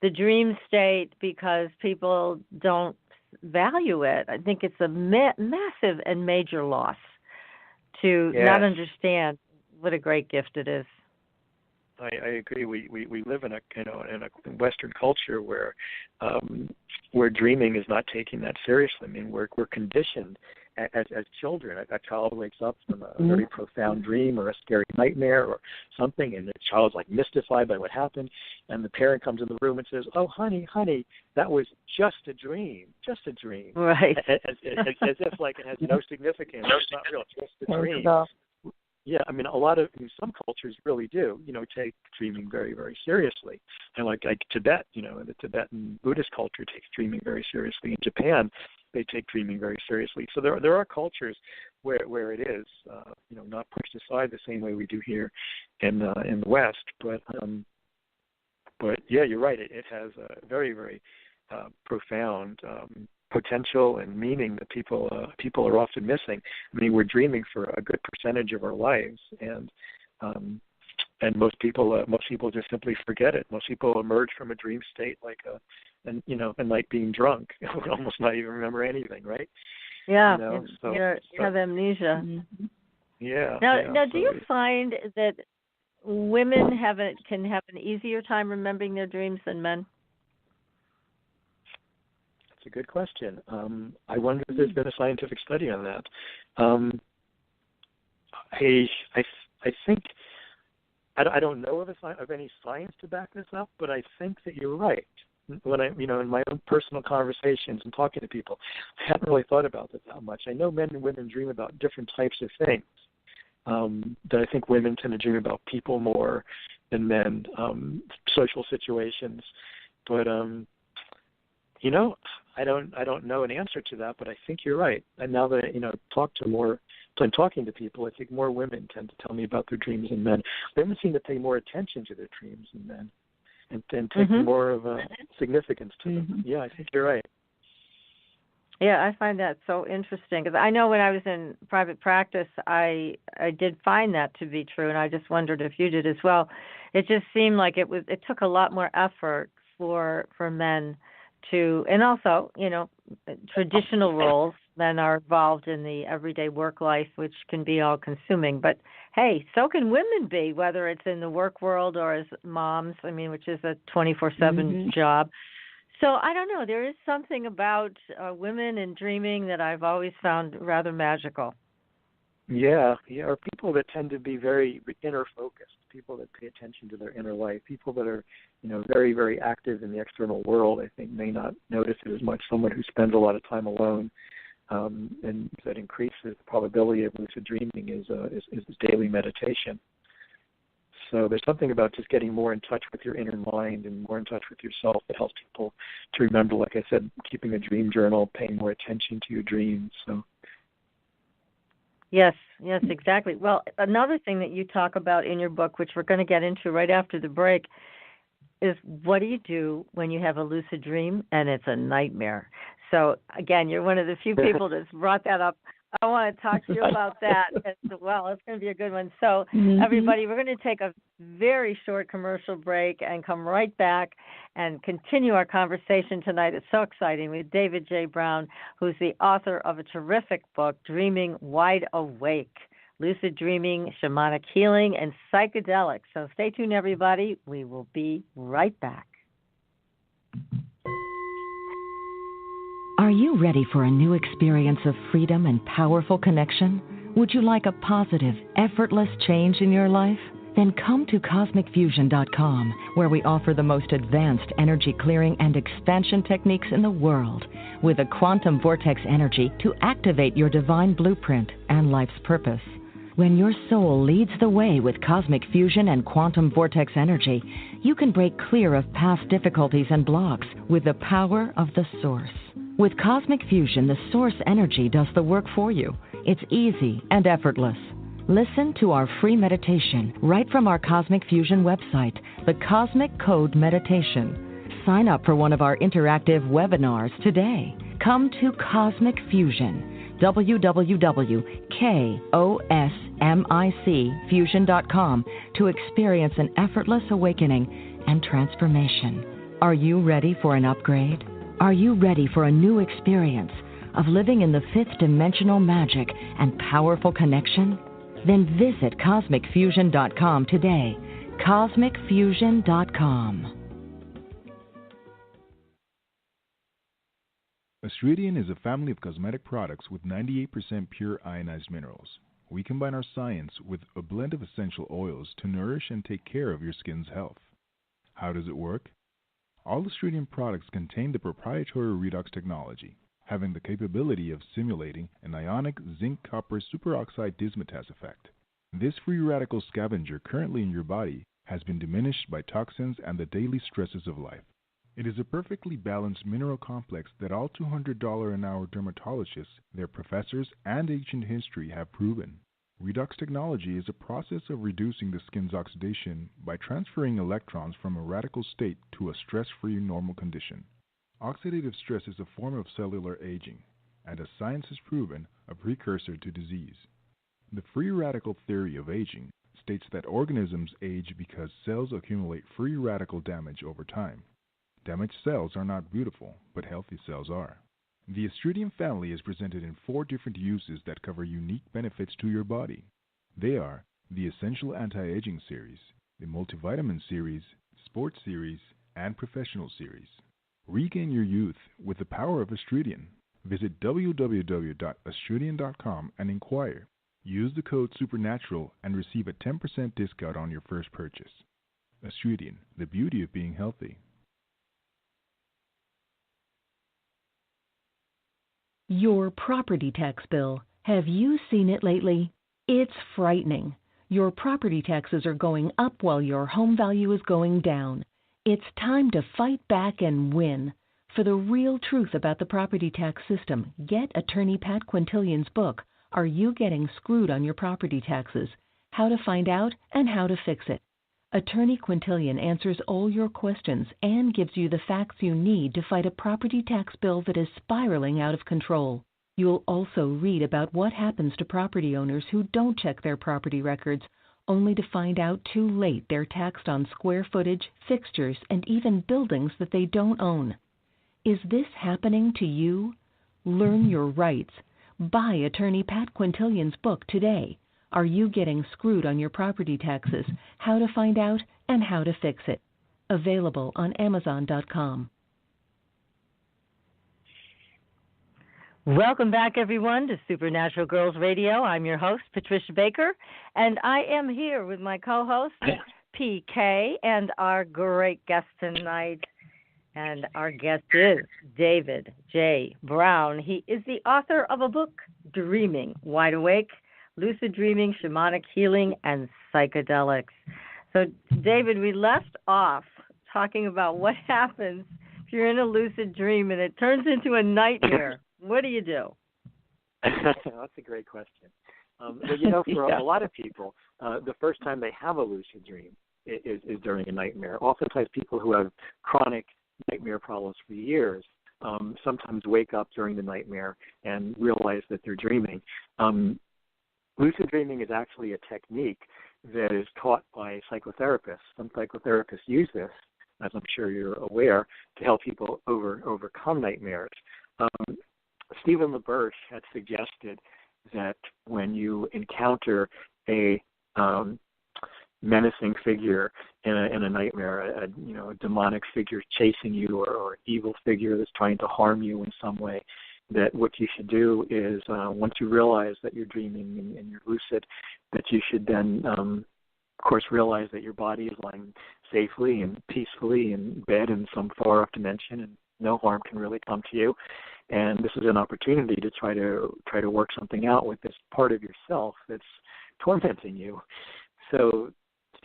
the dream state because people don't value it, I think it's a massive and major loss to not understand what a great gift it is. I agree. We live in a Western culture where dreaming is not taking that seriously. I mean, we're conditioned as children. A child wakes up from a very profound dream or a scary nightmare or something, and the child's like mystified by what happened, and the parent comes in the room and says, "Oh, honey, that was just a dream, Right? As if like it has no significance. It's not real, just a dream. Yeah, I mean, some cultures really do, take dreaming very, very seriously. And like Tibet, the Tibetan Buddhist culture takes dreaming very seriously. In Japan, they take dreaming very seriously. So there are cultures where it is, not pushed aside the same way we do here in the West. But yeah, you're right. It has a very, very profound potential and meaning that people are often missing. I mean, we're dreaming for a good percentage of our lives, and most people just simply forget it. Most people emerge from a dream state like like being drunk, would almost not even remember anything, right? Yeah, you have amnesia. Mm-hmm. Yeah. Now, do you find that women can have an easier time remembering their dreams than men? A good question. I wonder if there's been a scientific study on that. I think I don't know of any science to back this up, but I think that you're right. When in my own personal conversations and talking to people, I hadn't really thought about this that much. I know men and women dream about different types of things. That I think women tend to dream about people more than men, social situations, but I don't know an answer to that, but I think you're right. And now that I'm talking to people, I think more women tend to tell me about their dreams than men. Women seem to pay more attention to their dreams than men, and take more of a significance to them. Yeah, I think you're right. Yeah, I find that so interesting because I know when I was in private practice, I did find that to be true, and I just wondered if you did as well. It just seemed like it took a lot more effort for men to, and also, traditional roles men are involved in the everyday work life, which can be all consuming. But hey, so can women be, whether it's in the work world or as moms, which is a 24/7 job. So I don't know. There is something about women and dreaming that I've always found rather magical. Yeah, or people that tend to be very inner focused, people that pay attention to their inner life, people that are, very, very active in the external world, I think may not notice it as much. Someone who spends a lot of time alone, and that increases the probability of lucid dreaming is daily meditation. So there's something about just getting more in touch with your inner mind and more in touch with yourself that helps people to remember, like I said, keeping a dream journal, paying more attention to your dreams. So. Yes, exactly. Well, another thing that you talk about in your book, which we're going to get into right after the break, is what do you do when you have a lucid dream and it's a nightmare? So, again, you're one of the few people that's brought that up. I want to talk to you about that as well. It's going to be a good one. So, everybody, we're going to take a very short commercial break and come right back and continue our conversation tonight. It's so exciting with David J. Brown, who's the author of a terrific book, Dreaming Wide Awake, Lucid Dreaming, Shamanic Healing, and Psychedelics. So stay tuned, everybody. We will be right back. Are you ready for a new experience of freedom and powerful connection? Would you like a positive, effortless change in your life? Then come to CosmicFusion.com, where we offer the most advanced energy clearing and expansion techniques in the world, with a quantum vortex energy to activate your divine blueprint and life's purpose. When your soul leads the way with cosmic fusion and quantum vortex energy, you can break clear of past difficulties and blocks with the power of the source. With Cosmic Fusion, the source energy does the work for you. It's easy and effortless. Listen to our free meditation right from our Cosmic Fusion website, the Cosmic Code Meditation. Sign up for one of our interactive webinars today. Come to Cosmic Fusion, www.kosmicfusion.com, to experience an effortless awakening and transformation. Are you ready for an upgrade? Are you ready for a new experience of living in the fifth dimensional magic and powerful connection? Then visit CosmicFusion.com today. CosmicFusion.com. Astridian is a family of cosmetic products with 98% pure ionized minerals. We combine our science with a blend of essential oils to nourish and take care of your skin's health. How does it work? All Astridian products contain the proprietary redox technology, having the capability of simulating an ionic zinc-copper superoxide dismutase effect. This free radical scavenger currently in your body has been diminished by toxins and the daily stresses of life. It is a perfectly balanced mineral complex that all $200 an hour dermatologists, their professors, and ancient history have proven. Redox technology is a process of reducing the skin's oxidation by transferring electrons from a radical state to a stress-free normal condition. Oxidative stress is a form of cellular aging, and as science has proven, a precursor to disease. The free radical theory of aging states that organisms age because cells accumulate free radical damage over time. Damaged cells are not beautiful, but healthy cells are. The Astridian family is presented in 4 different uses that cover unique benefits to your body. They are the Essential Anti-Aging Series, the Multivitamin Series, Sports Series, and Professional Series. Regain your youth with the power of Astridian. Visit www.astridian.com and inquire. Use the code SUPERNATURAL and receive a 10% discount on your first purchase. Astridian, the beauty of being healthy. Your property tax bill. Have you seen it lately? It's frightening. Your property taxes are going up while your home value is going down. It's time to fight back and win. For the real truth about the property tax system, get attorney Pat Quintilian's book, Are You Getting Screwed on Your Property Taxes? How to Find Out and How to Fix It. Attorney Quintilian answers all your questions and gives you the facts you need to fight a property tax bill that is spiraling out of control. You'll also read about what happens to property owners who don't check their property records, only to find out too late they're taxed on square footage, fixtures, and even buildings that they don't own. Is this happening to you? Learn your rights. Buy attorney Pat Quintilian's book today. Are You Getting Screwed on Your Property Taxes? How to Find Out and How to Fix It. Available on Amazon.com. Welcome back, everyone, to Supernatural Girlz Radio. I'm your host, Patricia Baker, and I am here with my co-host, PK, and our great guest tonight. And our guest is David J. Brown. He is the author of a book, Dreaming, Wide Awake, Lucid Dreaming, Shamanic Healing, and Psychedelics. So, David, we left off talking about what happens if you're in a lucid dream and it turns into a nightmare. What do you do? That's a great question. Well, for a lot of people, the first time they have a lucid dream is during a nightmare. Oftentimes people who have chronic nightmare problems for years sometimes wake up during the nightmare and realize that they're dreaming. Lucid dreaming is actually a technique that is taught by psychotherapists. Some psychotherapists use this, as I'm sure you're aware, to help people overcome nightmares. Stephen LaBerge had suggested that when you encounter a menacing figure in a nightmare, a demonic figure chasing you or an evil figure that's trying to harm you in some way, that what you should do is once you realize that you're dreaming and you're lucid, that you should then, of course, realize that your body is lying safely and peacefully in bed in some far-off dimension and no harm can really come to you. And this is an opportunity to try to work something out with this part of yourself that's tormenting you. So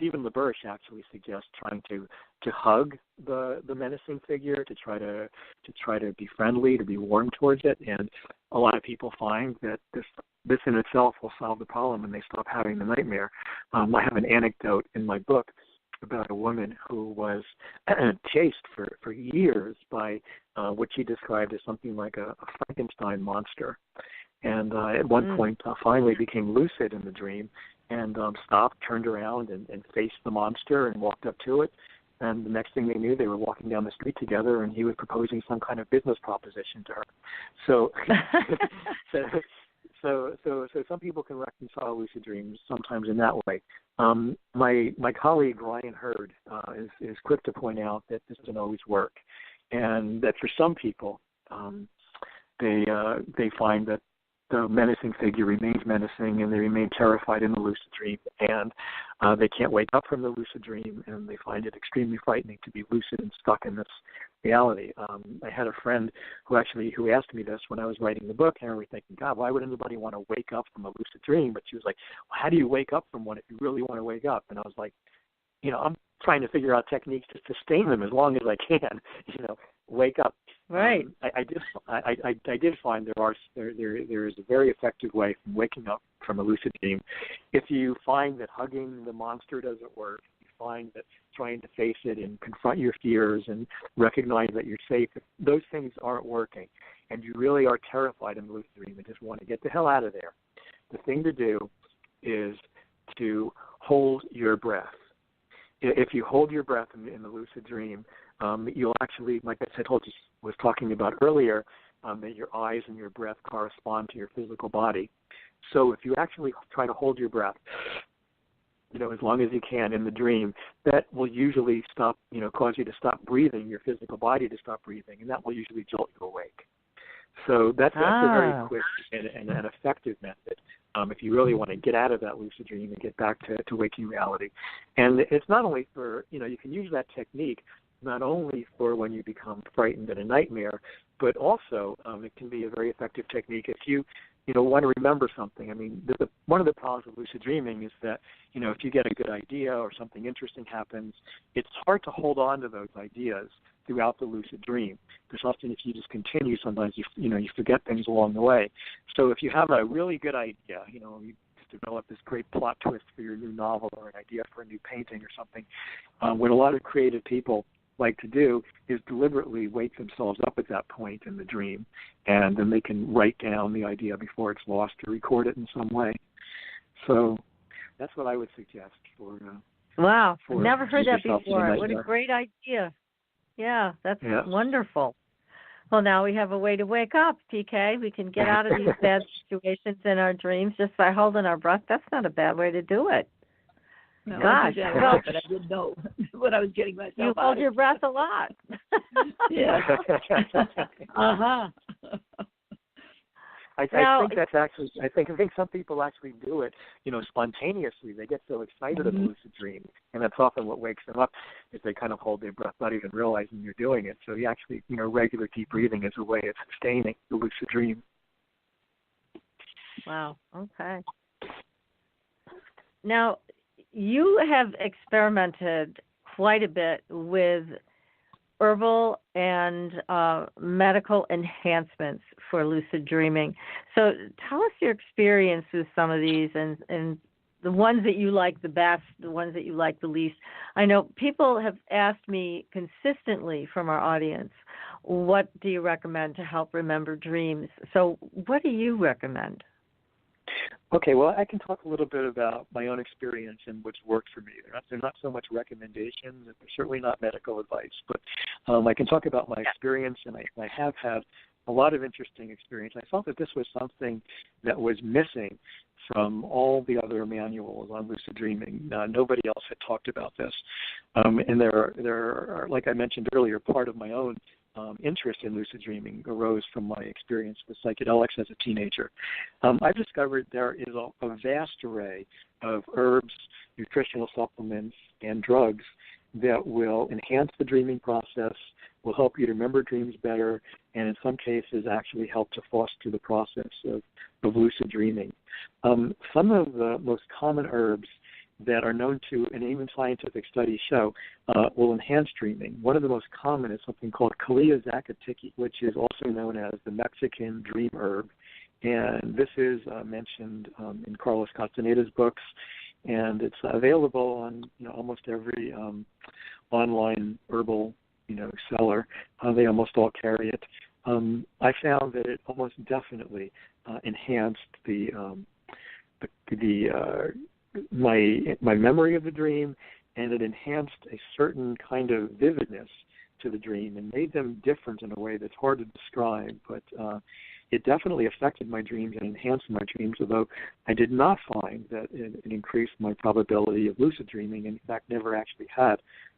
Stephen LaBerge actually suggests trying to hug the menacing figure, to try to be friendly, to be warm towards it, and a lot of people find that this in itself will solve the problem, and they stop having the nightmare. I have an anecdote in my book about a woman who was chased for years by what she described as something like a Frankenstein monster. And at one point finally became lucid in the dream and stopped, turned around, and faced the monster and walked up to it. And the next thing they knew, they were walking down the street together, and he was proposing some kind of business proposition to her. So So some people can reconcile lucid dreams sometimes in that way. My colleague Ryan Hurd is quick to point out that this doesn't always work, and that for some people, they find that the menacing figure remains menacing, and they remain terrified in the lucid dream, and they can't wake up from the lucid dream, and they find it extremely frightening to be lucid and stuck in this reality. I had a friend who asked me this when I was writing the book, and I was thinking, God, why would anybody want to wake up from a lucid dream? But she was like, well, how do you wake up from one if you really want to wake up? And I was like, I'm trying to figure out techniques to sustain them as long as I can, wake up. Right. I did find there is a very effective way from waking up from a lucid dream. If you find that hugging the monster doesn't work, you find that trying to face it and confront your fears and recognize that you're safe, if those things aren't working, and you really are terrified in the lucid dream and just want to get the hell out of there, the thing to do is to hold your breath. If you hold your breath in the lucid dream, you'll actually, like I was talking about earlier, that your eyes and your breath correspond to your physical body. So if you actually try to hold your breath, as long as you can in the dream, that will usually cause you to stop breathing, your physical body to stop breathing, and that will usually jolt you awake. So that's a very quick and an effective method if you really want to get out of that lucid dream and get back to waking reality. And it's not only for, you can use that technique not only for when you become frightened in a nightmare, but also it can be a very effective technique if you want to remember something. I mean, one of the problems with lucid dreaming is that, if you get a good idea or something interesting happens, it's hard to hold on to those ideas throughout the lucid dream. Because often if you just continue, sometimes you forget things along the way. So if you have a really good idea, you develop this great plot twist for your new novel or an idea for a new painting or something, what a lot of creative people like to do is deliberately wake themselves up at that point in the dream, and then they can write down the idea before it's lost or record it in some way. So that's what I would suggest for. Wow, I've never heard that before. What a great idea! Yeah, that's wonderful. Well, now we have a way to wake up, PK. We can get out of these bad situations in our dreams just by holding our breath. That's not a bad way to do it. No, gosh, but I didn't know what I was getting myself you hold your breath a lot. Yeah. I think that's actually. I think some people actually do it, spontaneously. They get so excited in the lucid dream, and that's often what wakes them up, is they kind of hold their breath, not even realizing you're doing it. So you actually, regular deep breathing is a way of sustaining the lucid dream. Wow. Okay. Now, you have experimented quite a bit with herbal and medical enhancements for lucid dreaming. So tell us your experience with some of these and the ones that you like the best, the ones that you like the least. I know people have asked me consistently from our audience, what do you recommend to help remember dreams? So what do you recommend? Okay, well, I can talk a little bit about my own experience and what's worked for me. They're not so much recommendations, and they're certainly not medical advice, but I can talk about my experience, and I have had a lot of interesting experience. I felt that this was something that was missing from all the other manuals on lucid dreaming. Nobody else had talked about this. And there are, like I mentioned earlier, part of my own interest in lucid dreaming arose from my experience with psychedelics as a teenager. I've discovered there is a vast array of herbs, nutritional supplements, and drugs that will enhance the dreaming process, will help you to remember dreams better, and in some cases actually help to foster the process of lucid dreaming. Some of the most common herbs that are known to, and even scientific studies show, will enhance dreaming. One of the most common is something called Calea zacatiki, which is also known as the Mexican dream herb. And this is mentioned in Carlos Castaneda's books, and it's available on almost every online herbal seller. They almost all carry it. I found that it almost definitely enhanced my memory of the dream, and it enhanced a certain kind of vividness to the dream and made them different in a way that's hard to describe. But it definitely affected my dreams and enhanced my dreams, although I did not find that it increased my probability of lucid dreaming. In fact, never actually had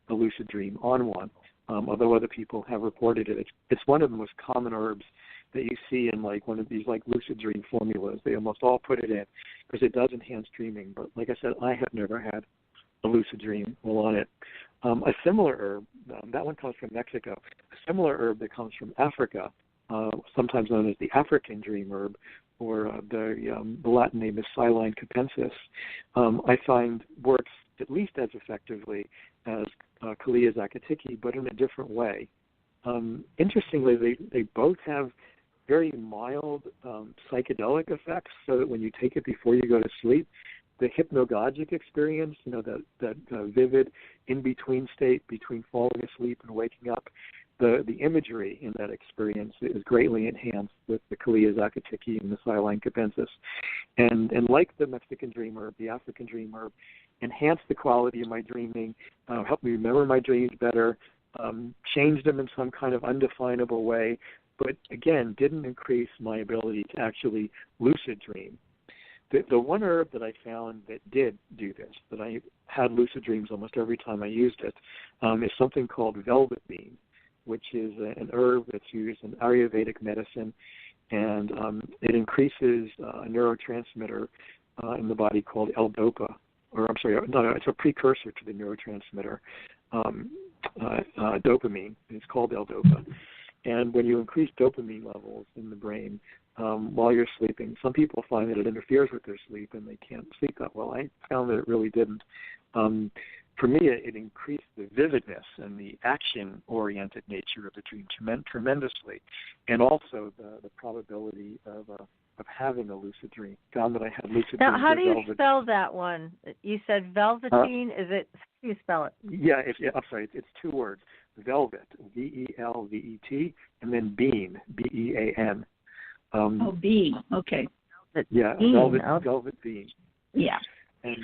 a lucid dream on one, although other people have reported it. It's one of the most common herbs that you see in one of these lucid dream formulas. They almost all put it in because it does enhance dreaming. But like I said, I have never had a lucid dream while on it. A similar herb, that one comes from Mexico. A similar herb that comes from Africa, sometimes known as the African dream herb, or the Latin name is Psylline capensis, I find works at least as effectively as Calea zacatiki, but in a different way. Interestingly, they both have very mild psychedelic effects, so that when you take it before you go to sleep, the hypnagogic experience, that vivid in-between state between falling asleep and waking up, the imagery in that experience is greatly enhanced with the Calea zacatiki and the Psylline capensis. And like the Mexican dream herb, the African dream herb enhanced the quality of my dreaming, helped me remember my dreams better, changed them in some kind of undefinable way, but again, didn't increase my ability to actually lucid dream. The one herb that I found that did do this, that I had lucid dreams almost every time I used it, is something called velvet bean, which is an herb that's used in Ayurvedic medicine, and it increases a neurotransmitter in the body called L-DOPA, it's a precursor to the neurotransmitter dopamine. It's called L-DOPA. And when you increase dopamine levels in the brain while you're sleeping, some people find that it interferes with their sleep and they can't sleep that well. I found that it really didn't. For me, it increased the vividness and the action-oriented nature of the dream tremendously, and also the probability of having a lucid dream. Found that I had lucid dreams. Now, how do you spell that one? You said velveteen. Is it? How do you spell it? Yeah, I'm sorry. It's two words. Velvet, V-E-L-V-E-T, and then bean, B-E-A-N. Bean. Okay. Yeah, bean. Velvet bean. Yeah. And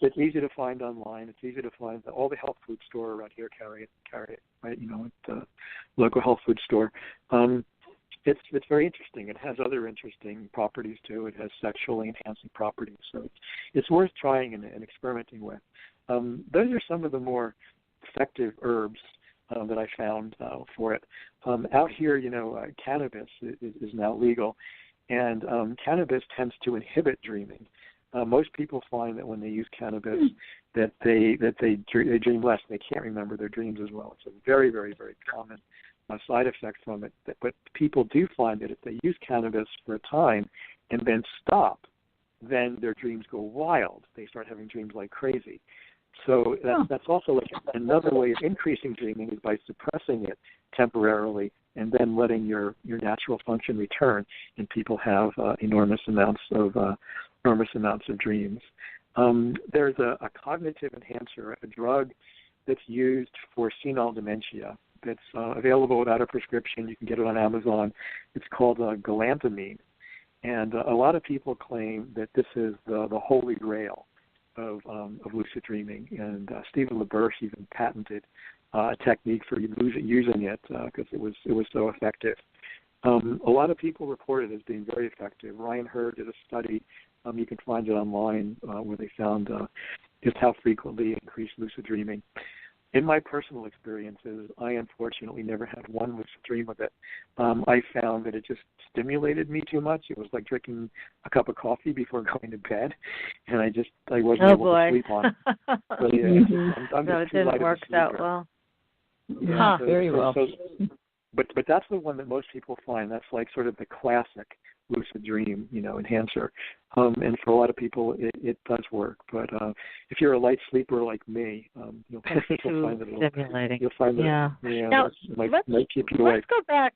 it's easy to find online. It's easy to find. All the health food store around here carry it, right? At the local health food store. It's very interesting. It has other interesting properties too. It has sexually enhancing properties, so it's worth trying and experimenting with. Those are some of the more effective herbs that I found for it. Out here, cannabis is now legal, and cannabis tends to inhibit dreaming. Most people find that when they use cannabis, that they dream less. They can't remember their dreams as well. It's a very, very, very common side effect from it. But people do find that if they use cannabis for a time and then stop, then their dreams go wild. They start having dreams like crazy. So that's also another way of increasing dreaming, is by suppressing it temporarily and then letting your natural function return, and people have enormous amounts of dreams. There's a cognitive enhancer, a drug that's used for senile dementia that's available without a prescription. You can get it on Amazon. It's called galantamine, and a lot of people claim that this is the holy grail of lucid dreaming, and Stephen LaBerge even patented a technique for using it because it was so effective. A lot of people report it as being very effective. Ryan Hurd did a study. You can find it online where they found just how frequently it increased lucid dreaming. In my personal experiences, I unfortunately never had one lucid dream with it. I found that it just stimulated me too much. It was like drinking a cup of coffee before going to bed, and I wasn't able to sleep on it. So, yeah, it didn't work that well. Yeah, very well. But that's the one that most people find. That's like sort of the classic lucid dream, enhancer. And for a lot of people, it does work. But if you're a light sleeper like me, you'll find that stimulating. You'll find that Now, it might keep you awake. Let's go back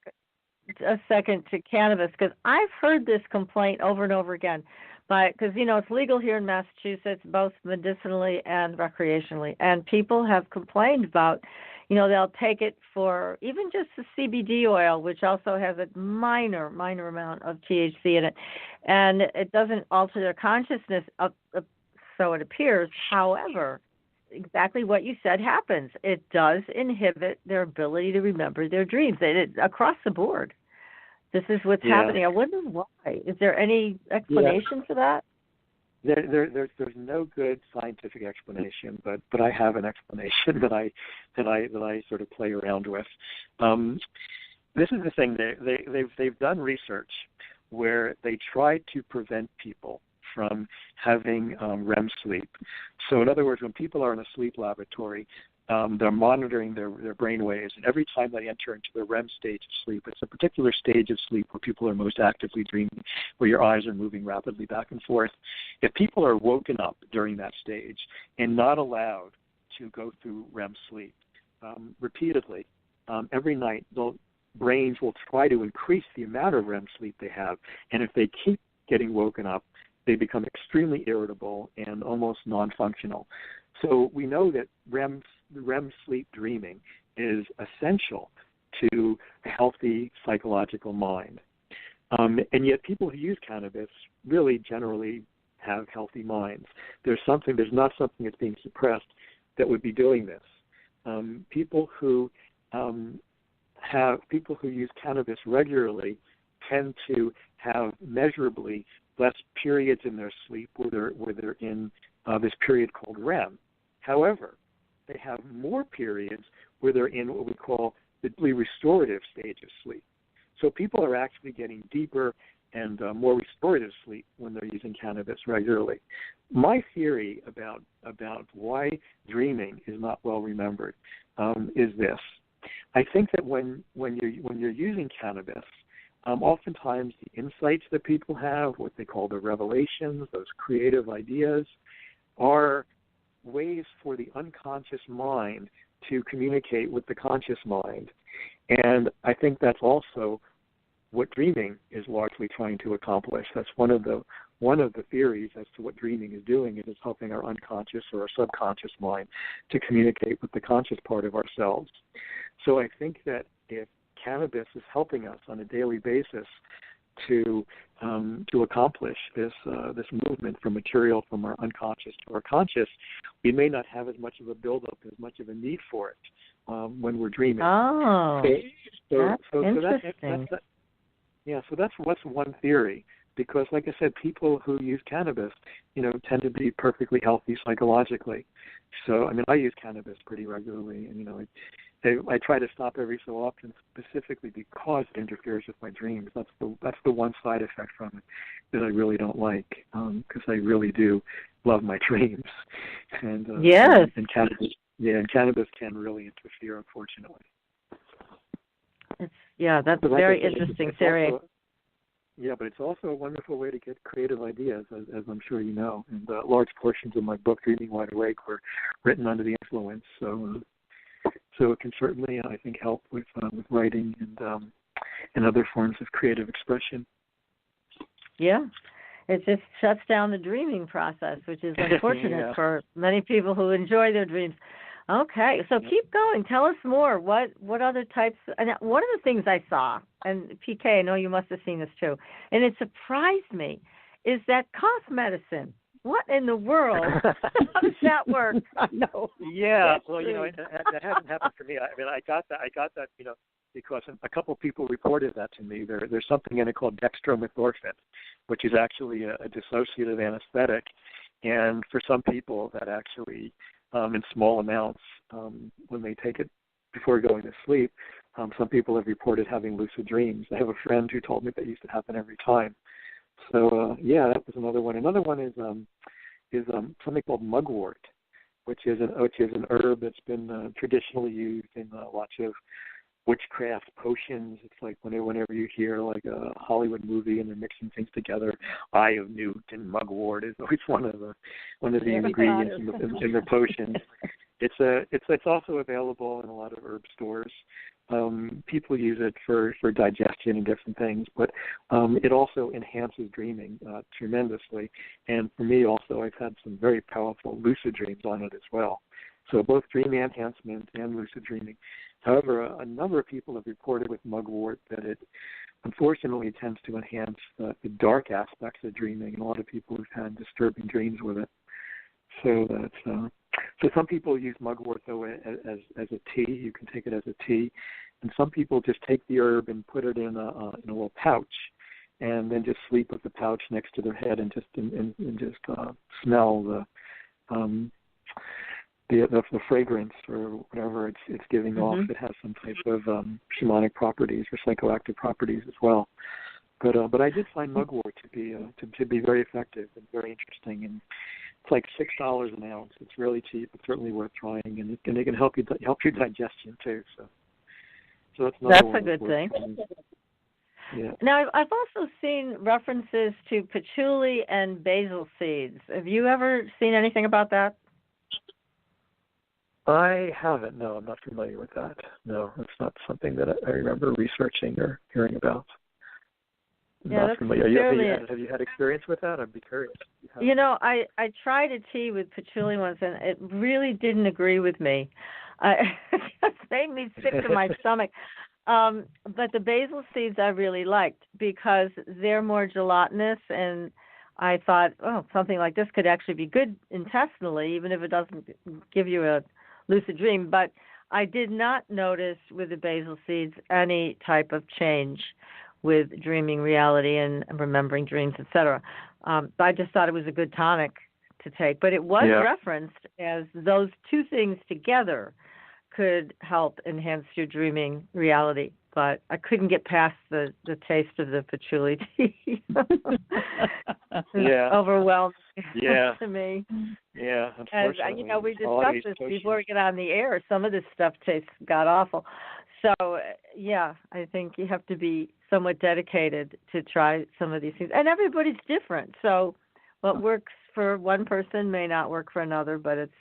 a second to cannabis, because I've heard this complaint over and over again. Because, it's legal here in Massachusetts, both medicinally and recreationally. And people have complained about, they'll take it for even just the CBD oil, which also has a minor amount of THC in it. And it doesn't alter their consciousness, so it appears. However, exactly what you said happens. It does inhibit their ability to remember their dreams. Across the board. This is what's happening. I wonder why. Is there any explanation for that? There's no good scientific explanation, but I have an explanation that I sort of play around with. This is the thing. They've done research where they try to prevent people from having REM sleep. So in other words, when people are in a sleep laboratory, they're monitoring their brain waves, and every time they enter into the REM stage of sleep, it's a particular stage of sleep where people are most actively dreaming, where your eyes are moving rapidly back and forth. If people are woken up during that stage and not allowed to go through REM sleep repeatedly, every night, their brains will try to increase the amount of REM sleep they have, and if they keep getting woken up, they become extremely irritable and almost non-functional. So we know that REM sleep dreaming is essential to a healthy psychological mind. And yet people who use cannabis really generally have healthy minds. There's not something that's being suppressed that would be doing this. People who use cannabis regularly tend to have measurably less periods in their sleep where they're in this period called REM. However, they have more periods where they're in what we call the restorative stage of sleep. So people are actually getting deeper and more restorative sleep when they're using cannabis regularly. My theory about why dreaming is not well remembered is this. I think that when you're using cannabis, oftentimes the insights that people have, what they call the revelations, those creative ideas, are ways for the unconscious mind to communicate with the conscious mind. And I think that's also what dreaming is largely trying to accomplish. That's one of the theories as to what dreaming is doing. It is helping our unconscious or our subconscious mind to communicate with the conscious part of ourselves. So I think that if cannabis is helping us on a daily basis to accomplish this movement from material from our unconscious to our conscious, we may not have as much of a buildup, as much of a need for it when we're dreaming. Oh, that's interesting. So that's one theory. Because, like I said, people who use cannabis, tend to be perfectly healthy psychologically. So, I use cannabis pretty regularly, and I try to stop every so often, specifically because it interferes with my dreams. That's the one side effect from it that I really don't like, because I really do love my dreams. And yes, and cannabis can really interfere, unfortunately. That's a very interesting theory. But it's also a wonderful way to get creative ideas, as I'm sure you know. And large portions of my book, Dreaming Wide Awake, were written under the influence. So it can certainly, I think, help with writing and other forms of creative expression. Yeah, it just shuts down the dreaming process, which is unfortunate for many people who enjoy their dreams. Okay, so keep going. Tell us more. What other types? And one of the things I saw, and PK, I know you must have seen this too, and it surprised me, is that cough medicine. What in the world? How does that work? No. Yeah. Well, that hasn't happened for me. I got that. Because a couple of people reported that to me. There's something in it called dextromethorphan, which is actually a dissociative anesthetic, and for some people that actually in small amounts when they take it before going to sleep. Some people have reported having lucid dreams. I have a friend who told me that used to happen every time. So that was another one. Another one is something called mugwort, which is an herb that's been traditionally used in lots of witchcraft potions. It's like whenever you hear like a Hollywood movie and they're mixing things together, Eye of Newt and mugwort is always one of the ingredients in the potions. It's also available in a lot of herb stores. People use it for digestion and different things, but it also enhances dreaming tremendously. And for me also, I've had some very powerful lucid dreams on it as well. So both dream enhancement and lucid dreaming. However, a number of people have reported with mugwort that it unfortunately tends to enhance the dark aspects of dreaming, and a lot of people have had disturbing dreams with it. So that's so some people use mugwort though as a tea. You can take it as a tea, and some people just take the herb and put it in a little pouch, and then just sleep with the pouch next to their head and just smell the fragrance or whatever it's giving off. It has some type of shamanic properties or psychoactive properties as well. But I did find mugwort to be very effective and very interesting, and it's like $6 an ounce. It's really cheap. It's certainly worth trying, and it can help your digestion too. So that's a good thing. Yeah. Now I've also seen references to patchouli and basil seeds. Have you ever seen anything about that? I haven't. No, I'm not familiar with that. No, it's not something that I remember researching or hearing about. Yeah, not familiar. Have you had experience with that? I'd be curious. You know, I tried a tea with patchouli once, and it really didn't agree with me. It just made me sick to my stomach. But the basil seeds I really liked because they're more gelatinous, and I thought, something like this could actually be good intestinally, even if it doesn't give you a lucid dream. But I did not notice with the basil seeds any type of change with dreaming reality and remembering dreams, etc. I just thought it was a good tonic to take. But it was referenced as those two things together could help enhance your dreaming reality. But I couldn't get past the taste of the patchouli tea. Overwhelmed to me. Yeah, unfortunately. As, we discussed this before we get on the air. Some of this stuff tastes god-awful. So, I think you have to be somewhat dedicated to try some of these things. And everybody's different. So what works for one person may not work for another, but it's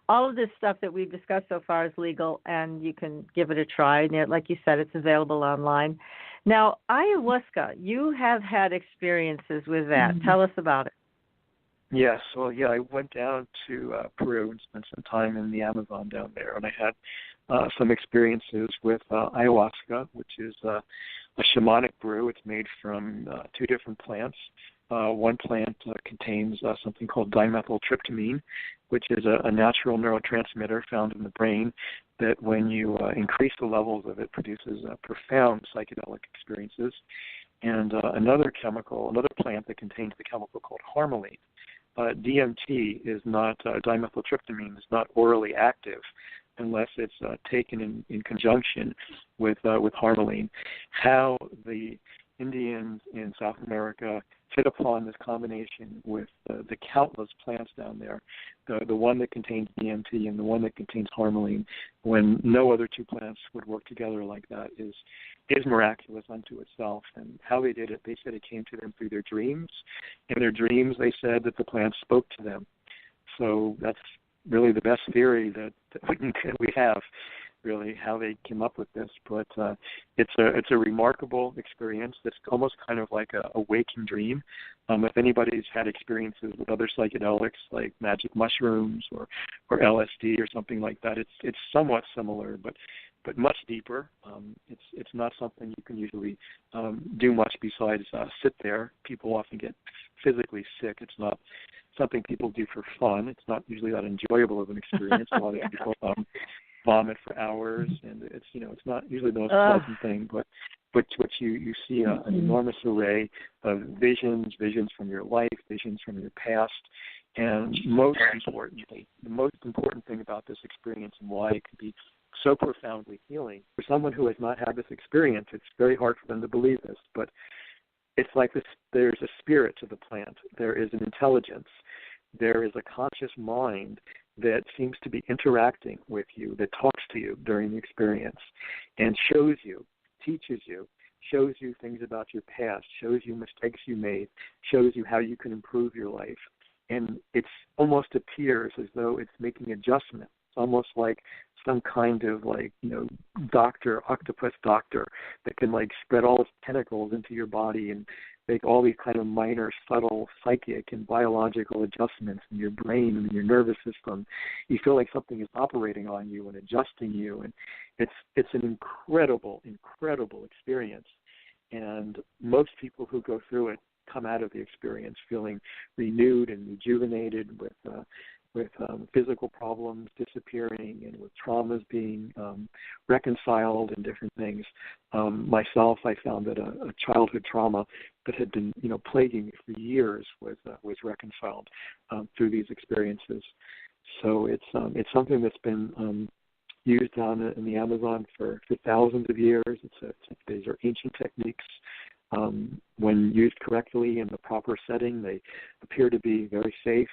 all of this stuff that we've discussed so far is legal, and you can give it a try. And like you said, it's available online. Now, ayahuasca, you have had experiences with that. Tell us about it. Yes. Well, I went down to Peru and spent some time in the Amazon down there, and I had some experiences with ayahuasca, which is a shamanic brew. It's made from two different plants. One plant contains something called dimethyltryptamine, which is a natural neurotransmitter found in the brain that when you increase the levels of it produces profound psychedelic experiences. And another plant that contains the chemical called harmaline. DMT is not, dimethyltryptamine is not orally active unless it's taken in conjunction with harmaline. How the Indians in South America hit upon this combination with the countless plants down there, the one that contains DMT and the one that contains harmaline, when no other two plants would work together like that, is miraculous unto itself. And how they did it, they said it came to them through their dreams. In their dreams, they said that the plants spoke to them. So that's really the best theory that we have, really, how they came up with this. But it's a remarkable experience. That's almost kind of like a waking dream. If anybody's had experiences with other psychedelics like magic mushrooms or LSD or something like that, it's somewhat similar, but much deeper. It's not something you can usually do much besides sit there. People often get physically sick. It's not something people do for fun. It's not usually that enjoyable of an experience. A lot of people vomit for hours, and it's not usually the most pleasant thing. But you see an enormous array of visions from your life, visions from your past, and most importantly, the most important thing about this experience and why it can be so profoundly healing for someone who has not had this experience. It's very hard for them to believe this, but it's like this. There's a spirit to the plant. There is an intelligence. There is a conscious mind that seems to be interacting with you, that talks to you during the experience and shows you, teaches you, shows you things about your past, shows you mistakes you made, shows you how you can improve your life. And it almost appears as though it's making adjustments. It's almost like some kind of doctor, octopus doctor that can spread all its tentacles into your body and make all these kind of minor, subtle psychic and biological adjustments in your brain and your nervous system. You feel like something is operating on you and adjusting you, and it's an incredible, incredible experience. And most people who go through it come out of the experience feeling renewed and rejuvenated, with physical problems disappearing and with traumas being reconciled and different things. Myself, I found that a childhood trauma that had been plaguing me for years was reconciled through these experiences. So it's something that's been used down in the Amazon for thousands of years. These are ancient techniques. When used correctly in the proper setting, they appear to be very safe.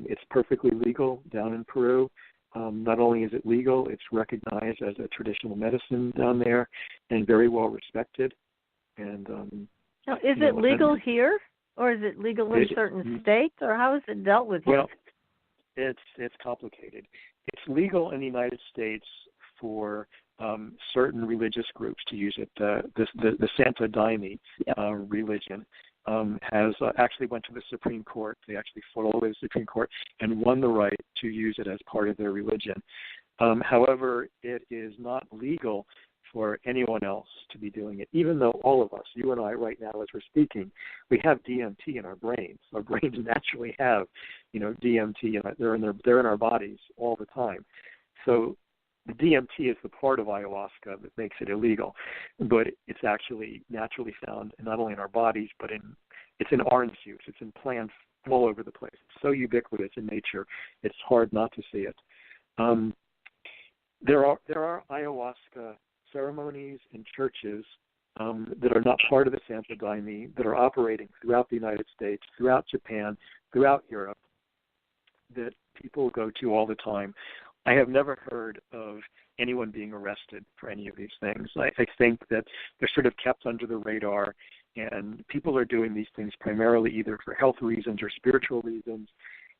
It's perfectly legal down in Peru. Not only is it legal, it's recognized as a traditional medicine down there and very well respected. And now, is it legal here, or is it legal in certain states, or how is it dealt with here? Well, it's complicated. It's legal in the United States for certain religious groups to use it. The Santo Daime religion has actually went to the Supreme Court. They actually fought all the way to the Supreme Court and won the right to use it as part of their religion. However, it is not legal for anyone else to be doing it, even though all of us, you and I right now as we're speaking, we have DMT in our brains. Our brains naturally have, DMT, and they're in our bodies all the time. So the DMT is the part of ayahuasca that makes it illegal, but it's actually naturally found not only in our bodies, but it's in orange juice. It's in plants all over the place. It's so ubiquitous in nature, it's hard not to see it. There are ayahuasca ceremonies and churches that are not part of the Santo Daime that are operating throughout the United States, throughout Japan, throughout Europe, that people go to all the time. I have never heard of anyone being arrested for any of these things. I think that they're sort of kept under the radar, and people are doing these things primarily either for health reasons or spiritual reasons.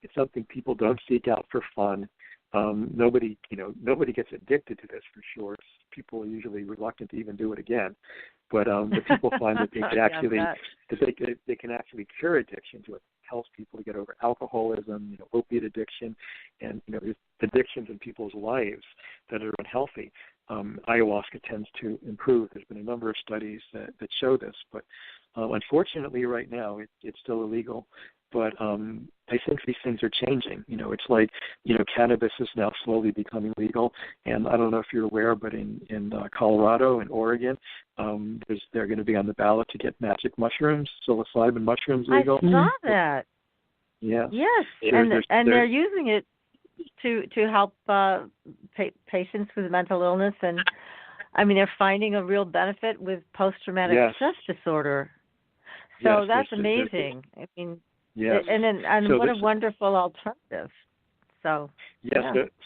It's something people don't seek out for fun. Nobody gets addicted to this for sure. People are usually reluctant to even do it again. But people find that they can they can actually cure addiction to it. Helps people to get over alcoholism, opiate addiction, and there's addictions in people's lives that are unhealthy. Ayahuasca tends to improve. There's been a number of studies that show this, but unfortunately, right now it's still illegal. But I think these things are changing. It's like cannabis is now slowly becoming legal, and I don't know if you're aware, but in Colorado and Oregon, they're going to be on the ballot to get magic mushrooms, psilocybin mushrooms legal. I saw that. Yeah. Yes, and they're using it to help patients with mental illness, and they're finding a real benefit with post-traumatic stress disorder. So that's amazing. Yes. And so what a wonderful alternative. So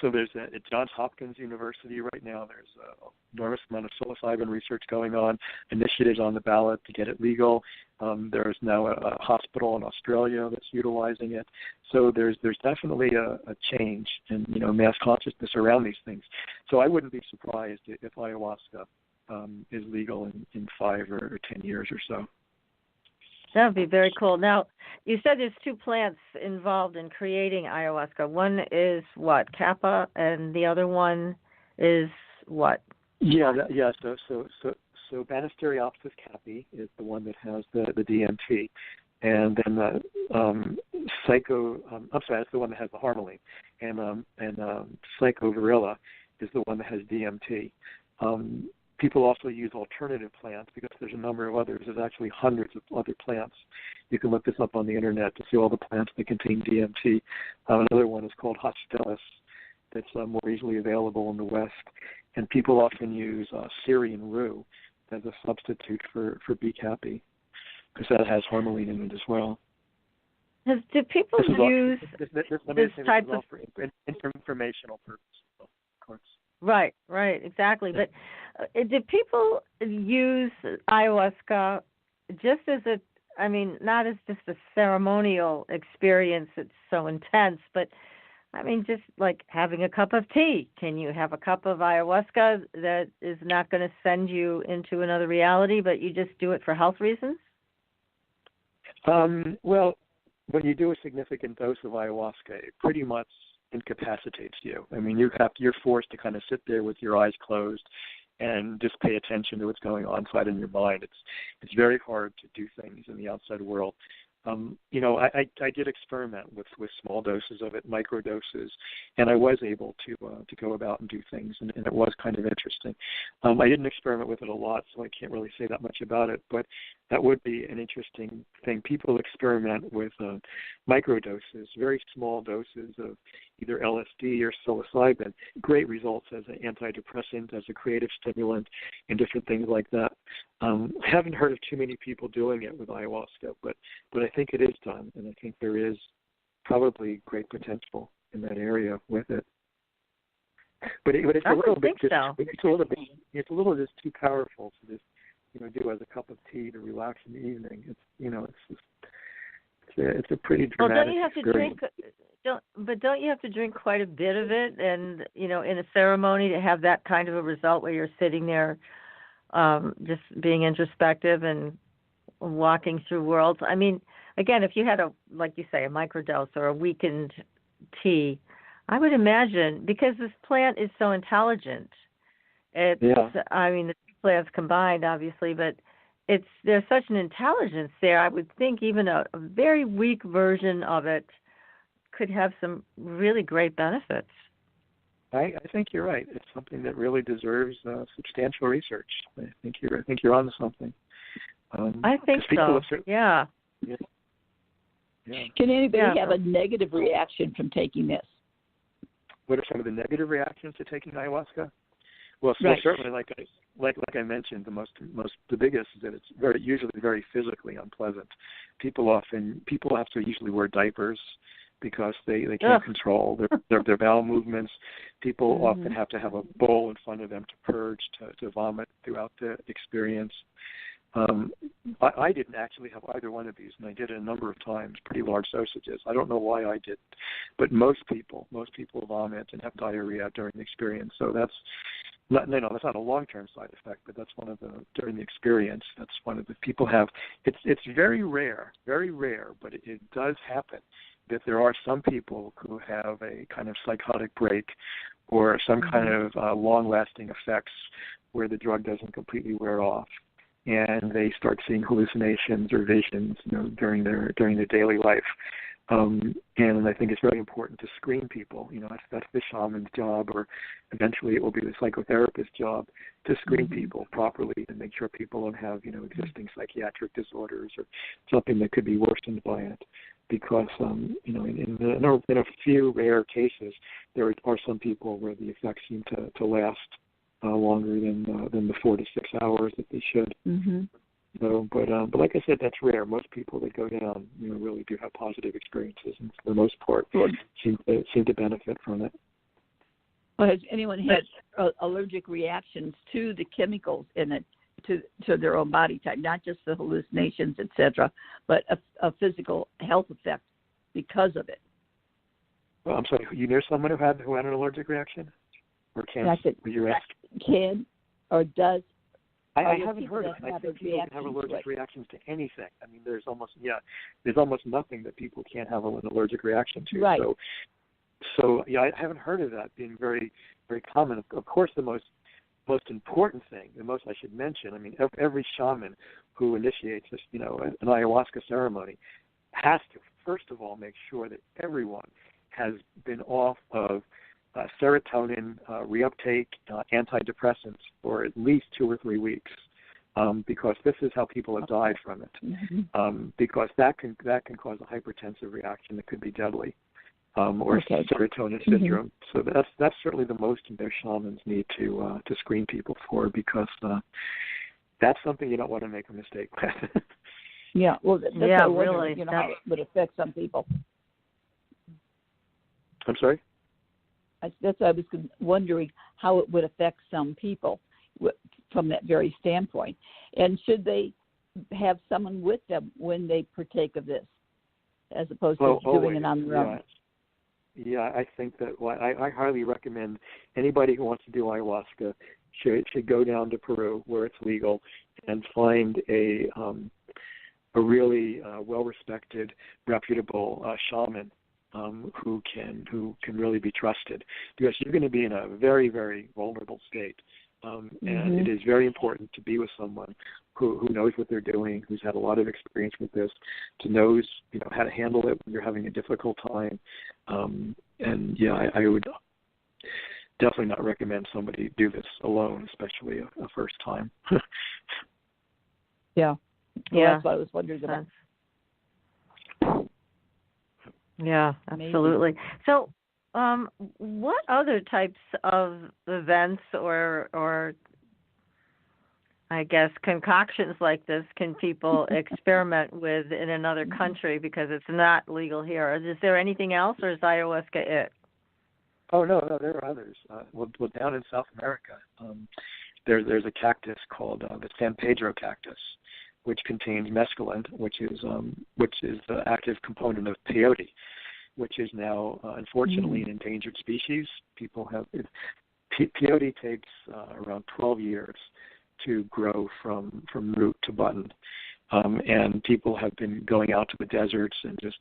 so there's at Johns Hopkins University right now. There's an enormous amount of psilocybin research going on, initiatives on the ballot to get it legal. There's now a hospital in Australia that's utilizing it. So there's definitely a change in mass consciousness around these things. So I wouldn't be surprised if ayahuasca is legal in 5 or 10 years or so. That would be very cool. Now, you said there's 2 plants involved in creating ayahuasca. One is what, Kappa, and the other one is what? So Banisteriopsis caapi is the one that has the DMT, and then that's the one that has the harmaline, and Psychovirilla is the one that has DMT. People also use alternative plants because there's a number of others. There's actually hundreds of other plants. You can look this up on the internet to see all the plants that contain DMT. Another one is called Hostelis that's more easily available in the West. And people often use Syrian rue as a substitute for B-caapi because that has harmaline in it as well. Do people use this type of for informational purposes, of course. Right, exactly. But do people use ayahuasca just as not as just a ceremonial experience that's so intense, but just like having a cup of tea? Can you have a cup of ayahuasca that is not going to send you into another reality, but you just do it for health reasons? Well, when you do a significant dose of ayahuasca, it pretty much incapacitates you. You're forced to kind of sit there with your eyes closed and just pay attention to what's going on inside in your mind. It's very hard to do things in the outside world. I did experiment with small doses of it, micro doses, and I was able to go about and do things, and it was kind of interesting. I didn't experiment with it a lot, so I can't really say that much about it, but that would be an interesting thing. People experiment with micro doses, very small doses of either LSD or psilocybin. Great results as an antidepressant, as a creative stimulant, and different things like that. I haven't heard of too many people doing it with ayahuasca, but I think it is done, and I think there is probably great potential in that area with it. But it's a little bit just it's a little just too powerful to just do as a cup of tea to relax in the evening. It's a pretty dramatic don't you have experience. To drink? Don't you have to drink quite a bit of it, and in a ceremony to have that kind of a result where you're sitting there, just being introspective and walking through worlds? Again, if you had like you say, a microdose or a weakened tea, I would imagine, because this plant is so intelligent. The two plants combined, obviously, but there's such an intelligence there. I would think even a very weak version of it could have some really great benefits. I think you're right. It's something that really deserves substantial research. I think you're onto something. I think so. Yeah. Can anybody have a negative reaction from taking this? What are some of the negative reactions to taking ayahuasca? Well, certainly, like I mentioned, the biggest is that it's usually very physically unpleasant. People have to usually wear diapers because they can't control their bowel movements. People often have to have a bowl in front of them to purge, to vomit throughout the experience. I didn't actually have either one of these, and I did it a number of times, pretty large dosages. I don't know why I did, but most people vomit and have diarrhea during the experience. So that's not a long-term side effect, but that's during the experience. That's one of the people have. It's very rare, but it does happen that there are some people who have a kind of psychotic break or some kind of long-lasting effects where the drug doesn't completely wear off, and they start seeing hallucinations or visions, during their daily life. And I think it's very important to screen people. That's the shaman's job, or eventually it will be the psychotherapist's job to screen people properly and make sure people don't have, existing psychiatric disorders or something that could be worsened by it. Because, in a few rare cases, there are some people where the effects seem to last longer than the 4 to 6 hours that they should. But like I said, that's rare. Most people that go down, really do have positive experiences, and for the most part, seem to benefit from it. Well, has anyone had allergic reactions to the chemicals in it, to their own body type, not just the hallucinations, etc., but a physical health effect because of it? Well, I'm sorry. You know someone who had an allergic reaction, or can? Can or does? I haven't heard of it. I think people can have allergic reactions to anything. There's almost nothing that people can't have an allergic reaction to. Right. So I haven't heard of that being very, very common. Of course, the most important thing, the most I should mention, every shaman who initiates this, an ayahuasca ceremony has to, first of all, make sure that everyone has been off of serotonin reuptake antidepressants for at least 2 or 3 weeks, because this is how people have died from it. Because that can cause a hypertensive reaction that could be deadly, or serotonin syndrome. So that's certainly the most their shamans need to screen people for, because that's something you don't want to make a mistake with. Yeah, well, that's yeah, what I wonder, really. how it would affect some people. I'm sorry? That's why I was wondering how it would affect some people from that very standpoint. And should they have someone with them when they partake of this, as opposed to doing it on their own? Yeah, I think that I highly recommend anybody who wants to do ayahuasca should go down to Peru where it's legal and find a really well-respected, reputable shaman who can really be trusted, because you're going to be in a very, very vulnerable state, and it is very important to be with someone who knows what they're doing, who's had a lot of experience with this, to knows how to handle it when you're having a difficult time. And yeah, I would definitely not recommend somebody do this alone, especially a first time. Yeah. Well, that's what I was wondering about. Yeah, absolutely. Amazing. So, what other types of events or I guess concoctions like this can people experiment with in another country because it's not legal here? Is there anything else, or is ayahuasca it? Oh no, there are others. Well, down in South America, there's a cactus called the San Pedro cactus, which contains mescaline, which is the active component of peyote, which is now unfortunately an endangered species. Peyote takes around 12 years to grow from root to button, and people have been going out to the deserts and just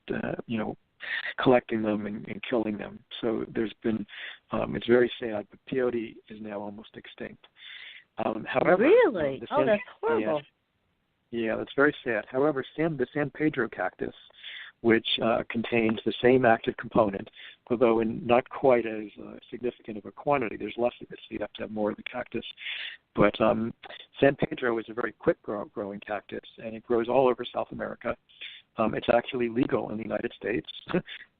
collecting them and killing them. So there's been it's very sad, but peyote is now almost extinct. However, really? That's horrible. Yeah, that's very sad. However, the San Pedro cactus, which contains the same active component, although in not quite as significant of a quantity. There's less of it, so you have to have more of the cactus. But San Pedro is a very quick growing cactus, and it grows all over South America. It's actually legal in the United States.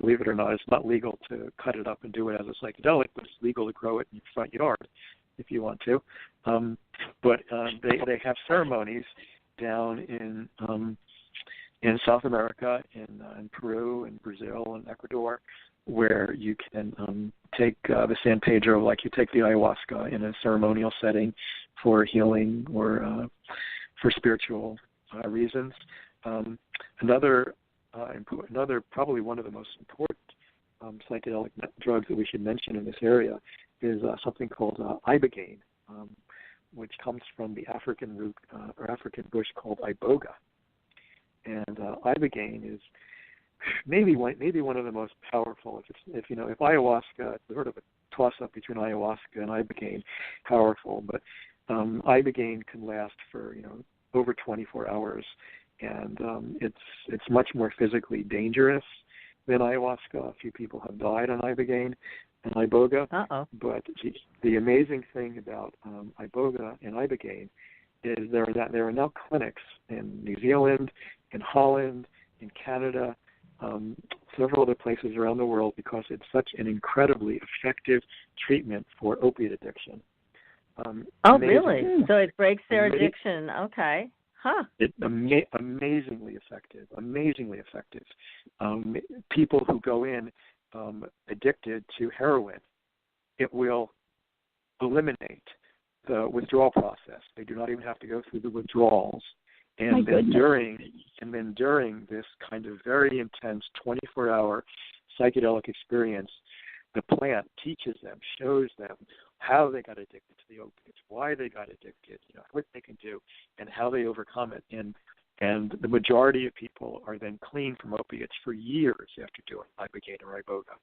Believe it or not, it's not legal to cut it up and do it as a psychedelic, but it's legal to grow it in your front yard if you want to. But they have ceremonies down in South America, in Peru and Brazil and Ecuador, where you can take the San Pedro like you take the ayahuasca in a ceremonial setting for healing or for spiritual reasons. Another probably one of the most important psychedelic drugs that we should mention in this area is something called ibogaine, which comes from the African root or African bush called iboga. And ibogaine is maybe one of the most powerful. If ayahuasca, it's sort of a toss-up between ayahuasca and ibogaine, powerful. But ibogaine can last for over 24 hours, and it's much more physically dangerous than ayahuasca. A few people have died on ibogaine and iboga. But the amazing thing about iboga and ibogaine is there are now clinics in New Zealand, in Holland, in Canada, several other places around the world, because it's such an incredibly effective treatment for opiate addiction. Really? So it breaks their addiction. Okay. Huh. It's amazingly effective. People who go in addicted to heroin, it will eliminate the withdrawal process. They do not even have to go through the withdrawals. And then during this kind of very intense 24-hour psychedelic experience, the plant teaches them, shows them how they got addicted to the opiates, why they got addicted, what they can do, and how they overcome it. And the majority of people are then clean from opiates for years after doing ibogaine or iboga.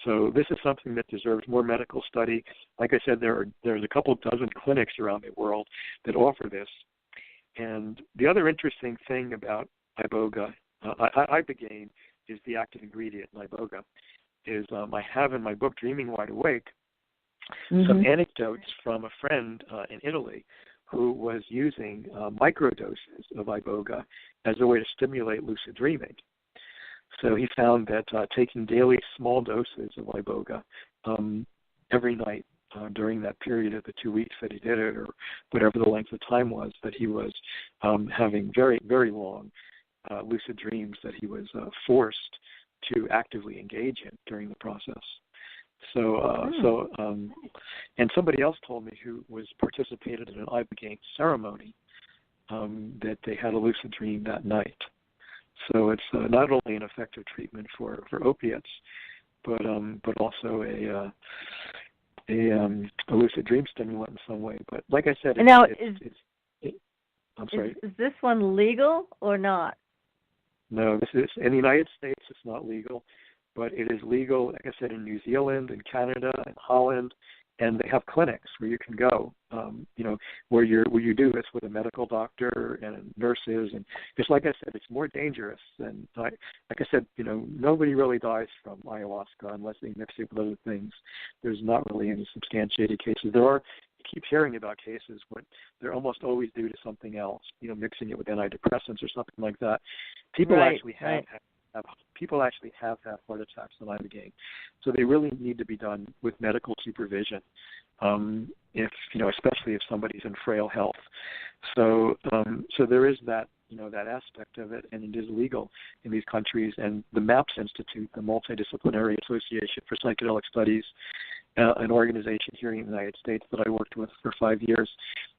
So this is something that deserves more medical study. Like I said, there's a couple dozen clinics around the world that offer this. And the other interesting thing about iboga, ibogaine is the active ingredient in iboga, is I have in my book, Dreaming Wide Awake, some anecdotes from a friend in Italy who was using microdoses of iboga as a way to stimulate lucid dreaming. So he found that taking daily small doses of iboga every night during that period of the 2 weeks that he did it, or whatever the length of time was, that he was having very, very long lucid dreams that he was forced to actively engage in during the process. And somebody else told me who participated in an Ibogaine ceremony that they had a lucid dream that night. So it's not only an effective treatment for opiates, but also a lucid dream stimulant in some way. But like I said, I'm sorry. Is this one legal or not? No, this is in the United States. It's not legal, but it is legal, like I said, in New Zealand, in Canada, in Holland, and they have clinics where you can go, where you do this with a medical doctor and nurses, and just like I said, it's more dangerous than, like I said, nobody really dies from ayahuasca unless they mix it with other things. There's not really any substantiated cases. You keep hearing about cases, but they're almost always due to something else, mixing it with antidepressants or something like that. People actually have had heart attacks on Ibogaine, so they really need to be done with medical supervision. Especially if somebody's in frail health. So there is that that aspect of it, and it is legal in these countries. And the MAPS Institute, the Multidisciplinary Association for Psychedelic Studies, an organization here in the United States that I worked with for 5 years,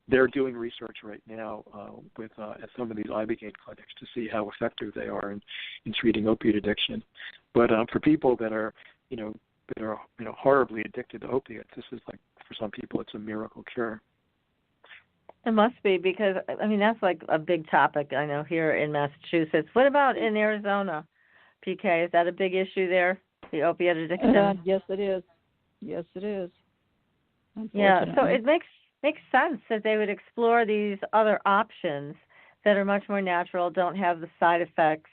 they're doing research right now at some of these Ibogaine clinics to see how effective they are in treating opiate addiction. But for people that are horribly addicted to opiates, this is like, for some people, it's a miracle cure. It must be, because that's like a big topic I know here in Massachusetts. What about in Arizona, PK? Is that a big issue there, the opiate addiction? Yes, it is. Yes, it is. Yeah, so it makes sense that they would explore these other options that are much more natural, don't have the side effects.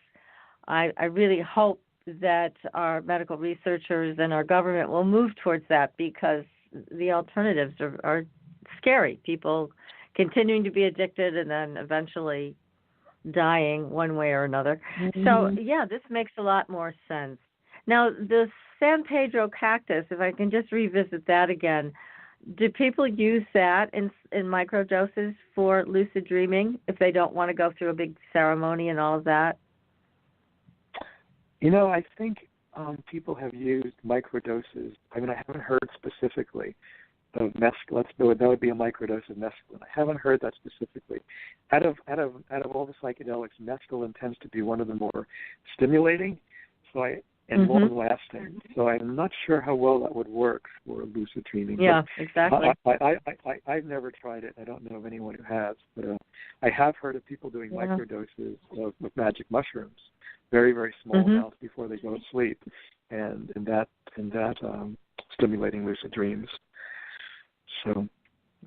I really hope that our medical researchers and our government will move towards that, because the alternatives are scary. People continuing to be addicted and then eventually dying one way or another. Mm-hmm. So, yeah, this makes a lot more sense. Now, the San Pedro cactus, if I can just revisit that again, do people use that in microdoses for lucid dreaming if they don't want to go through a big ceremony and all of that? I think people have used microdoses. I haven't heard specifically of mescaline. That would be a microdose of mescaline. I haven't heard that specifically. Out of all the psychedelics, mescaline tends to be one of the more stimulating, and long-lasting. So I'm not sure how well that would work for lucid dreaming. Yeah, exactly. I've never tried it. I don't know of anyone who has, but I have heard of people doing microdoses of magic mushrooms, very, very small amounts before they go to sleep, and that stimulating lucid dreams. So,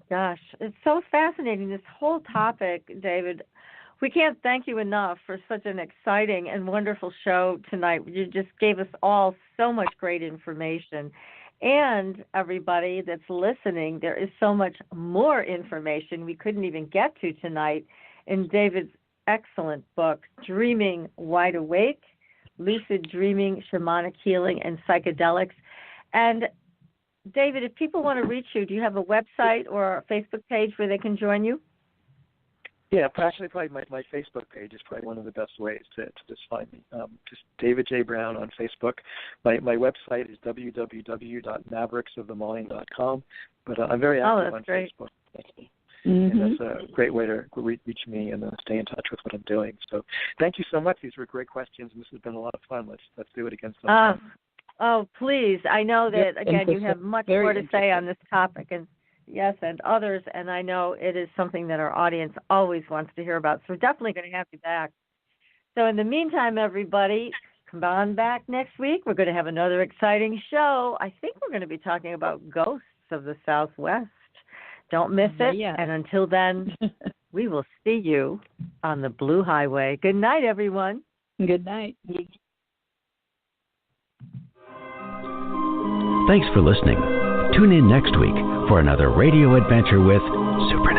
gosh, it's so fascinating, this whole topic, David. We can't thank you enough for such an exciting and wonderful show tonight. You just gave us all so much great information. And everybody that's listening, there is so much more information we couldn't even get to tonight in David's excellent book, Dreaming Wide Awake, Lucid Dreaming, Shamanic Healing, and Psychedelics. And David, if people want to reach you, do you have a website or a Facebook page where they can join you? Yeah, actually, probably my Facebook page is probably one of the best ways to just find me. Just David J. Brown on Facebook. My website is www.mavericksofthemind.com, but I'm very active on great. Facebook. And that's a great way to reach me and stay in touch with what I'm doing. So thank you so much. These were great questions, and this has been a lot of fun. Let's do it again sometime. Oh, please. I know that, again, you have much more to say on this topic, and yes, and others, and I know it is something that our audience always wants to hear about, so we're definitely going to have you back. So in the meantime, everybody, come on back next week. We're going to have another exciting show. I think we're going to be talking about ghosts of the Southwest. Don't miss it. Yeah. And until then, we will see you on the Blue Highway. Good night, everyone. Good night. Thanks for listening. Tune in next week for another radio adventure with Supernatural.